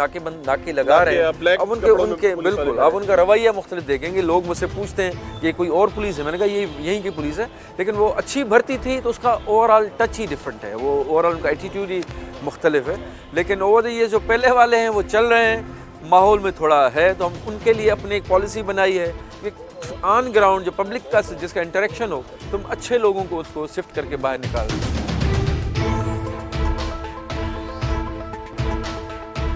ناکے لگا رہے ہیں، اب ان کے بالکل آپ ان کا رویہ مختلف دیکھیں گے. لوگ مجھ سے پوچھتے ہیں کہ کوئی اور پولیس ہے، میں نے کہا یہ یہیں کی پولیس ہے، لیکن وہ اچھی بھرتی تھی تو اس کا اوور آل ٹچ ہی ڈفرینٹ ہے، وہ اوور آل ان کا ایٹیٹیوڈ ہی مختلف ہے. لیکن یہ جو پہلے والے ہیں وہ چل رہے ہیں، ماحول میں تھوڑا ہے، تو ہم ان کے لیے اپنی ایک پالیسی بنائی ہے کہ آن گراؤنڈ جو پبلک کا جس کا انٹریکشن ہو، تم اچھے لوگوں کو اس کو شفٹ کر کے باہر نکال دیں.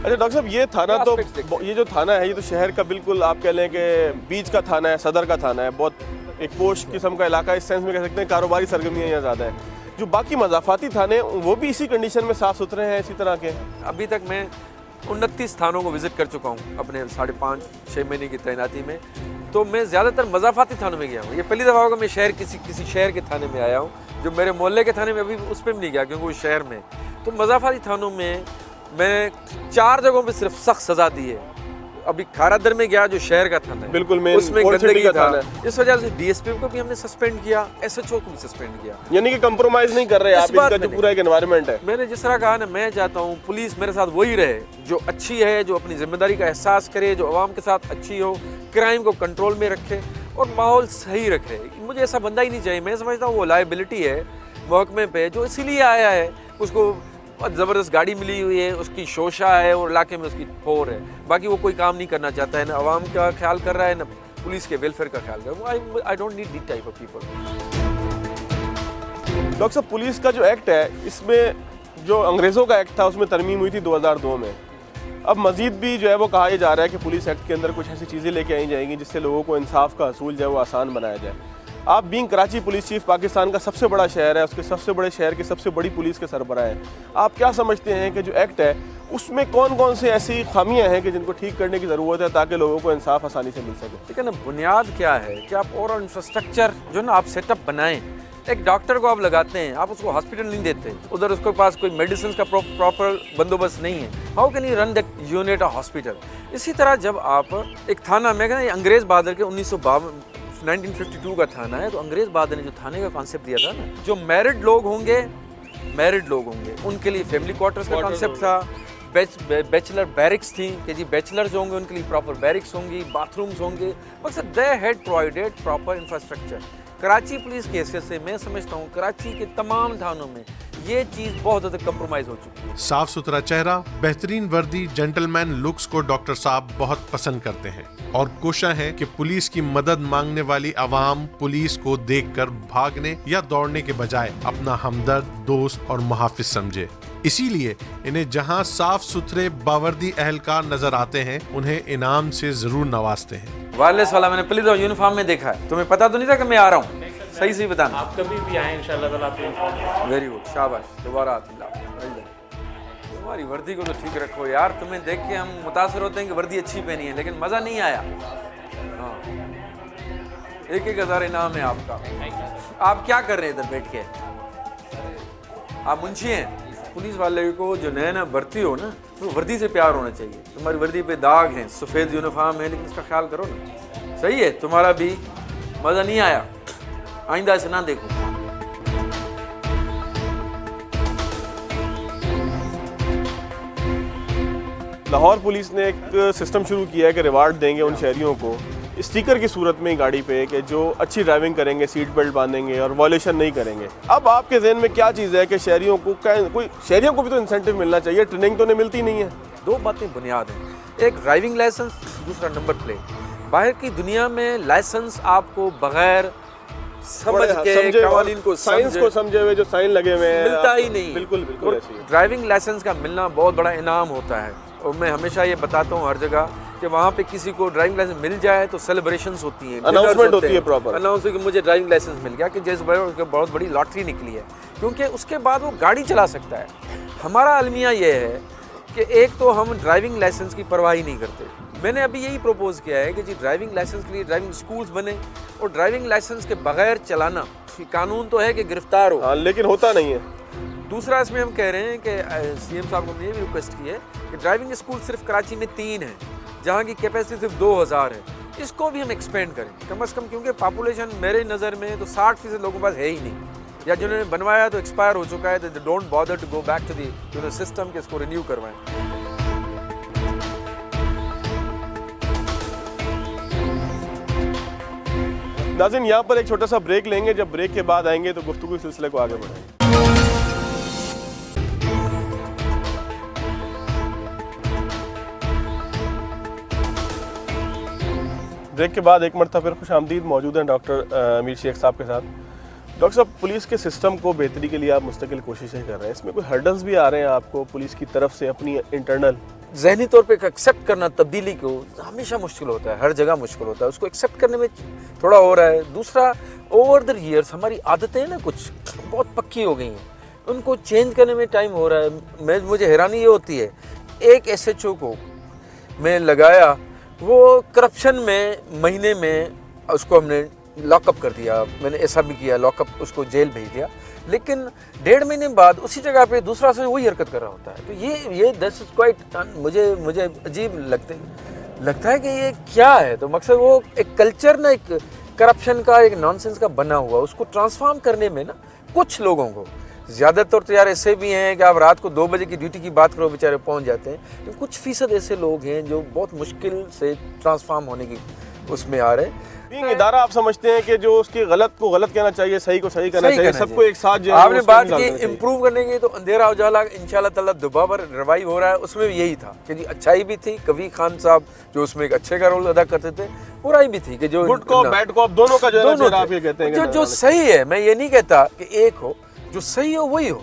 اچھا ڈاکٹر صاحب، یہ تھانہ تو یہ جو تھانہ ہے یہ تو شہر کا بالکل آپ کہہ لیں کہ بیچ کا تھانہ ہے، صدر کا تھانہ ہے، بہت ایک پوش قسم کا علاقہ، اس سینس میں کہہ سکتے ہیں کاروباری سرگرمیاں یہاں زیادہ ہیں. جو باقی مضافاتی تھانے وہ بھی اسی کنڈیشن میں صاف ستھرے ہیں اسی طرح کے؟ ابھی تک میں 29 تھانوں کو وزٹ کر چکا ہوں اپنے 5.5-6 مہینے کی تعیناتی میں، تو میں زیادہ تر مضافاتی تھانوں میں گیا ہوں. یہ پہلی دفعہ ہوگا میں کسی شہر کے تھانے میں آیا ہوں، جو میرے محلے کے تھانے میں ابھی اس پہ بھی نہیں گیا کیونکہ وہ شہر میں. تو مضافاتی تھانوں میں 4 جگہوں پہ صرف سخت سزا دی ہے. ابھی کھارا در میں گیا جو شہر کا تھانہ ہے، بالکل اس میں گندگی تھا، اس وجہ سے ڈی ایس پی کو بھی ہم نے سسپینڈ کیا، ایس ایچ او کو بھی سسپینڈ کیا. یعنی کہ کمپرومائز نہیں کر رہے آپ، اس کا جو پورا ایک انوائرمنٹ ہے. میں نے جس طرح کہا نا، میں چاہتا ہوں پولیس میرے ساتھ وہی رہے جو اچھی ہے، جو اپنی ذمہ داری کا احساس کرے، جو عوام کے ساتھ اچھی ہو، کرائم کو کنٹرول میں رکھے اور ماحول صحیح رکھے. مجھے ایسا بندہ ہی نہیں چاہیے. میں سمجھتا ہوں وہ لائبلٹی ہے محکمے پہ، جو اسی لیے آیا ہے، اس کو زبردست گاڑی ملی ہوئی ہے، اس کی شوشہ ہے اور علاقے میں اس کی پھور ہے، باقی وہ کوئی کام نہیں کرنا چاہتا ہے، نہ عوام کا خیال کر رہا ہے نہ پولیس کے ویلفیئر کا خیال کر رہا ہے. I don't need this type of people. Doctor صاحب، پولیس کا جو ایکٹ ہے اس میں جو انگریزوں کا ایکٹ تھا اس میں ترمیم ہوئی تھی 2002 میں. اب مزید بھی جو ہے وہ کہا یہ جا رہا ہے کہ پولیس ایکٹ کے اندر کچھ ایسی چیزیں لے کے آئی جائیں گی جس سے لوگوں کو انصاف کا حصول جو ہے وہ آسان بنایا جائے. آپ being Karachi police chief, Pakistan کا سب سے بڑا شہر ہے، اس کے سب سے بڑے شہر کی سب سے بڑی پولیس کے سربراہ ہیں، آپ کیا سمجھتے ہیں کہ جو ایکٹ ہے اس میں کون کون سے ایسی خامیاں ہیں کہ جن کو ٹھیک کرنے کی ضرورت ہے تاکہ لوگوں کو انصاف آسانی سے مل سکے؟ ٹھیک ہے نا، بنیاد کیا ہے کہ آپ اور انفراسٹرکچر جو نا آپ سیٹ اپ بنائیں. ایک ڈاکٹر کو آپ لگاتے ہیں، آپ اس کو ہاسپٹل نہیں دیتے، ادھر اس کے پاس کوئی میڈیسنس کا پراپر بندوبست نہیں ہے. How can you run that unit a hospital? اسی طرح جب آپ ایک تھانہ میں کہنا، یہ انگریز بہادر کے 1952 کا تھانہ ہے، تو انگریز بہادر نے جو تھانے کا کانسیپٹ دیا تھا نا، جو میرڈ لوگ ہوں گے ان کے لیے فیملی کوارٹرز کا کانسیپٹ تھا. بیچلر بیرکس تھیں کہ جی بیچلرز ہوں گے ان کے لیے پراپر بیرکس ہوں گی، باتھ رومز ہوں گے، مقصد they had provided proper infrastructure. Karachi police کی حیثیت سے میں سمجھتا ہوں کراچی کے تمام تھانوں میں یہ چیز بہت زیادہ کمپرومائز ہو چکی ہے. صاف ستھرا چہرہ، بہترین وردی، جینٹل مین لکس کو ڈاکٹر صاحب بہت پسند کرتے ہیں اور کوشاں ہے کہ پولیس کی مدد مانگنے والی عوام پولیس کو دیکھ کر بھاگنے یا دوڑنے کے بجائے اپنا ہمدرد، دوست اور محافظ سمجھے. اسی لیے انہیں جہاں صاف ستھرے باوردی اہلکار نظر آتے ہیں انہیں انعام سے ضرور نوازتے ہیں. وائرلیس والا میں نے پہلی دفعہ یونیفارم میں دیکھا ہے. تمہیں پتا تو نہیں تھا کہ میں آ رہا ہوں؟ صحیح سے بتانا. آپ کبھی بھی آئیں انشاءاللہ تعالیٰ آپ یونیفارم. ویری گڈ، شاباش. دوبارہ آتی تمہاری وردی کو تو ٹھیک رکھو یار. تمہیں دیکھ کے ہم متاثر ہوتے ہیں کہ وردی اچھی پہنی ہے، لیکن مزہ نہیں آیا. ہاں، 1,000 انعام ہے آپ کا. آپ کیا کر رہے ہیں ادھر بیٹھ کے؟ آپ منشی ہیں. پولیس والے کو جو نیا بھرتی ہو نا، تو وردی سے پیار ہونا چاہیے. تمہاری وردی پہ داغ ہیں، سفید یونیفارم ہے، لیکن اس کا خیال کرو نا. صحیح ہے، تمہارا بھی مزہ نہیں آیا، آئندہ ایسے نہ دیکھو. لاہور پولیس نے ایک سسٹم شروع کیا ہے کہ ریوارڈ دیں گے ان شہریوں کو اسٹیکر کی صورت میں گاڑی پہ کہ جو اچھی ڈرائیونگ کریں گے، سیٹ بیلٹ باندھیں گے اور وائلیشن نہیں کریں گے. اب آپ کے ذہن میں کیا چیز ہے کہ شہریوں کو بھی تو انسینٹیو ملنا چاہیے، ٹریننگ تو انہیں ملتی نہیں ہے. 2 باتیں بنیاد ہیں، ایک ڈرائیونگ لائسنس، دوسرا نمبر پلیٹ. باہر کی دنیا میں لائسنس آپ کو بغیر سمجھ کے قوانین کو سائنس کو سمجھے ہوئے جو سائن لگے ہوئے ہیں ملتا ہی نہیں. بالکل بالکل ایسی ہے. ڈرائیونگ لائسنس کا ملنا بہت بڑا انعام ہوتا ہے، اور میں ہمیشہ یہ بتاتا ہوں ہر جگہ کہ وہاں پہ کسی کو ڈرائیونگ لائسنس مل جائے تو سیلیبریشنز ہوتی ہیں، اناؤنسمنٹ ہوتی ہے پراپر، اناؤنس کہ مجھے ڈرائیونگ لائسنس مل گیا، کہ جیسے بہت بڑی لاٹری نکلی ہے، کیونکہ اس کے بعد وہ گاڑی چلا سکتا ہے. ہمارا المیہ یہ ہے کہ ایک تو ہم ڈرائیونگ لائسنس کی پرواہ نہیں کرتے. میں نے ابھی یہی پروپوز کیا ہے کہ جی ڈرائیونگ لائسنس کے لیے ڈرائیونگ اسکولز بنے، اور ڈرائیونگ لائسنس کے بغیر چلانا قانون تو ہے کہ گرفتار ہو، لیکن ہوتا نہیں ہے. دوسرا اس میں ہم کہہ رہے ہیں کہ سی ایم صاحب کو ہم نے یہ بھی ریکویسٹ کی ہے کہ ڈرائیونگ اسکول صرف کراچی میں 3 ہیں جہاں کی کیپیسٹی صرف 2000 ہے، اس کو بھی ہم ایکسپینڈ کریں کم از کم، کیونکہ پاپولیشن میرے نظر میں تو 60% لوگوں کے پاس ہے ہی نہیں، یا جنہوں نے بنوایا تو ایکسپائر ہو چکا ہے، تو don't bother to go back to the system کہ اس کو رینیو کروائیں۔ ناظرین یہاں پر ایک چھوٹا سا بریک لیں گے، جب بریک کے بعد آئیں گے تو گفتگو کے سلسلے کو آگے بڑھائیں گے۔ بریک کے بعد ایک مرتبہ پھر خوش آمدید، موجود ہیں ڈاکٹر امیر شیخ صاحب کے ساتھ۔ ڈاکٹر صاحب، پولیس کے سسٹم کو بہتری کے لیے آپ مستقل کوششیں کر رہے ہیں، اس میں کوئی ہرڈلز بھی آ رہے ہیں آپ کو پولیس کی طرف سے اپنی انٹرنل؟ ذہنی طور پہ ایکسیپٹ کرنا تبدیلی کو ہمیشہ مشکل ہوتا ہے، ہر جگہ مشکل ہوتا ہے، اس کو ایکسیپٹ کرنے میں تھوڑا ہو رہا ہے۔ دوسرا، اوور دا ایئرس ہماری عادتیں نا کچھ بہت پکی ہو گئی ہیں، ان کو چینج کرنے میں ٹائم ہو رہا ہے۔ مجھے حیرانی یہ ہوتی ہے، ایک ایس ایچ او کو میں لگایا، وہ کرپشن میں مہینے میں اس کو ہم نے لاک اپ کر دیا، میں نے ایسا بھی کیا، لاک اپ، اس کو جیل بھیج دیا، لیکن 1.5 مہینے بعد اسی جگہ پہ دوسرا سے وہی حرکت کر رہا ہوتا ہے۔ تو یہ دیٹس از کوائٹ، مجھے عجیب لگتا ہے کہ یہ کیا ہے۔ تو مقصد وہ ایک کلچر نا، ایک کرپشن کا، ایک نان سینس کا بنا ہوا، اس کو ٹرانسفارم کرنے میں نا کچھ لوگوں کو، زیادہ تر تو یار ایسے بھی ہیں کہ آپ رات کو 2 بجے کی ڈیوٹی کی بات کرو بیچارے پہنچ جاتے ہیں، لیکن کچھ فیصد ایسے لوگ ہیں جو بہت مشکل سے ٹرانسفارم ہونے کی اس میں آ رہے ہیں۔ ادارہ آپ سمجھتے ہیں کہ جو اس کی غلط کو غلط کہنا چاہیے، صحیح کو صحیح کہنا چاہیے، سب کو ایک ساتھ جو ہے آپ نے بات کی امپروو کرنے کی، تو اندھیرا اجالا انشاءاللہ تعالیٰ دوبارہ ریوائیو ہو رہا ہے، اس میں بھی یہی تھا کہ جی اچھائی بھی تھی، کوی خان صاحب جو اس میں ایک اچھے کا رول ادا کرتے تھے، برائی بھی تھی کہ جو گڈ کاپ بیڈ کاپ دونوں کا جو ہے آپ یہ کہتے ہیں جو صحیح ہے، میں یہ نہیں کہتا کہ ایک ہو، جو صحیح ہو وہی ہو،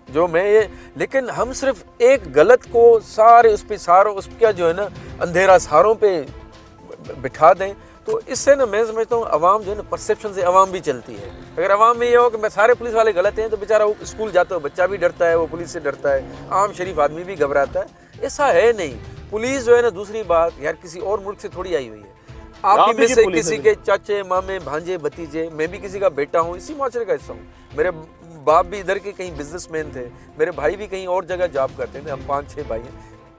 جو میں یہ، لیکن ہم صرف ایک غلط کو سارے اس پہ ساروں اس کا جو ہے نا اندھیرا ساروں پہ بٹھا دیں، تو اس سے نا میں سمجھتا ہوں عوام جو ہے نا پرسیپشن سے عوام بھی چلتی ہے۔ اگر عوام میں یہ ہو کہ میں سارے پولیس والے غلط ہیں، تو بیچارہ وہ اسکول جاتا ہے بچہ بھی ڈرتا ہے، وہ پولیس سے ڈرتا ہے، عام شریف آدمی بھی گھبراتا ہے۔ ایسا ہے نہیں، پولیس جو ہے نا، دوسری بات یار کسی اور ملک سے تھوڑی آئی ہوئی ہے، آپ میں سے کسی کے چاچے مامے بھانجے بھتیجے، میں بھی کسی کا بیٹا ہوں، اسی معاشرے کا حصہ ہوں، میرے باپ بھی ادھر کے کہیں بزنس مین تھے، میرے بھائی بھی کہیں اور جگہ جاب کرتے تھے، ہم 5-6 بھائی ہیں۔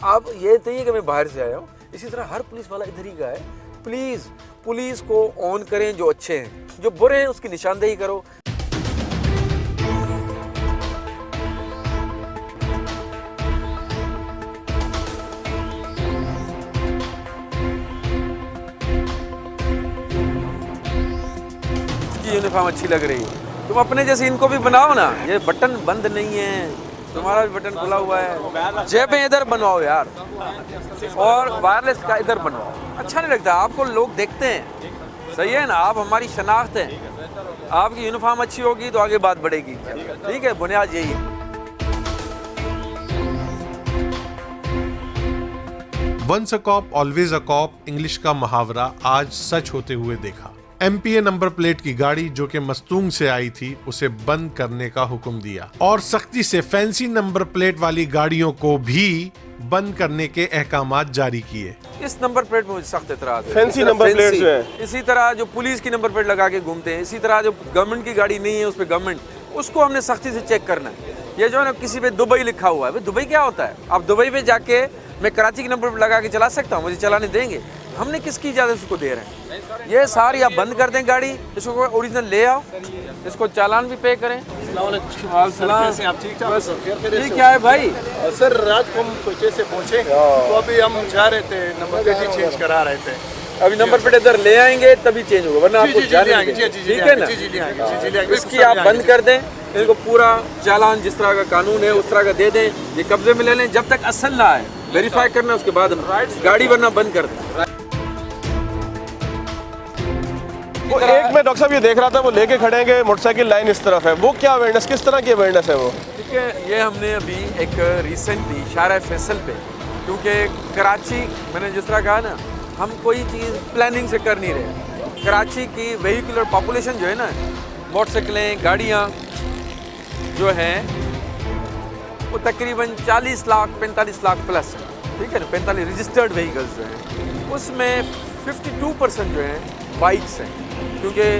آپ یہ نہیں کہ میں باہر سے آیا ہوں، اسی طرح ہر پولیس والا ادھر ہی کا ہے۔ پلیز پولیس کو آن کریں جو اچھے ہیں، جو برے ہیں اس کی نشاندہی کرو۔ اس کی یونیفارم اچھی لگ رہی ہے، تم اپنے جیسے ان کو بھی بناؤ نا، یہ بٹن بند نہیں ہے، تمہارا بھی بٹن کھلا ہوا ہے، جیبیں ادھر بنواؤ یار، اور وائرلیس کا ادھر بنواؤ، اچھا نہیں لگتا، آپ کو لوگ دیکھتے ہیں، صحیح ہے نا، آپ ہماری شناخت ہیں، آپ کی یونیفارم اچھی ہوگی تو آگے بات بڑھے گی، ٹھیک ہے، بنیاد یہی ہے۔ Once a cop always a cop English کا محاورہ آج سچ ہوتے ہوئے دیکھا۔ M P A number plate کی گاڑی جو کہ مستونگ سے آئی تھی اسے بند کرنے کا حکم دیا، اور سختی سے فینسی نمبر پلیٹ والی گاڑیوں کو بھی بند کرنے کے احکامات جاری کیے۔ اس نمبر پلیٹ میں مجھے سخت اعتراض ہے، فینسی نمبر پلیٹ جو ہے، اسی طرح جو پولیس کی نمبر پلیٹ لگا کے گھومتے ہیں، اسی طرح جو گورنمنٹ کی گاڑی نہیں ہے اس پہ گورنمنٹ، اس کو ہم نے سختی سے چیک کرنا ہے۔ یہ جو ہے نا کسی پہ دبئی لکھا ہوا ہے، دبئی کیا ہوتا ہے؟ آپ دبئی پہ جا کے میں کراچی کی نمبر پلیٹ لگا کے چلا سکتا ہوں، مجھے چلانے دیں گے؟ ہم نے کس کی اجازت اس کو دے رہے ہیں؟ یہ ساری آپ بند کر دیں گاڑی، اس کو اوریجنل لے آؤ، اس کو چالان بھی پے کریں۔ یہ کیا ہے بھائی؟ سر رات کو ہم کوچے سے پہنچے تو ابھی ہم جا رہے تھے، نمبر پلیٹ چینج کرا رہے تھے، ابھی نمبر پلیٹ ادھر لے آئیں گے تبھی چینج ہوگا، ورنہ آپ کو جانے دیں گے، ٹھیک ہے نا؟ اس کی آپ بند کر دیں، ان کو پورا چالان جس طرح کا قانون ہے اس طرح کا دے دیں، یہ قبضے میں لے لیں، جب تک اصل نہ آئے ویریفائی کرنا، اس کے بعد ہم گاڑی ورنہ بند کر دیں۔ وہ ایک میں ڈاکٹر صاحب یہ دیکھ رہا تھا، وہ لے کے کھڑے ہیں کہ موٹر سائیکل لائن اس طرف ہے، وہ کیا اویئرنیس، کس طرح کی اویئرنیس ہے وہ؟ ٹھیک ہے، یہ ہم نے ابھی ایک ریسنٹلی شارع فیصل پہ، کیونکہ کراچی میں نے جس طرح کہا نا، ہم کوئی چیز پلاننگ سے کر نہیں رہے، کراچی کی وہیکولر پاپولیشن جو ہے نا، موٹر سائیکلیں گاڑیاں جو ہیں وہ تقریباً 40 لاکھ 45 لاکھ پلس ہے، ٹھیک ہے نا، 45 رجسٹرڈ وہیکلس جو ہیں، اس میں 52% جو ہیں بائکس ہیں، کیونکہ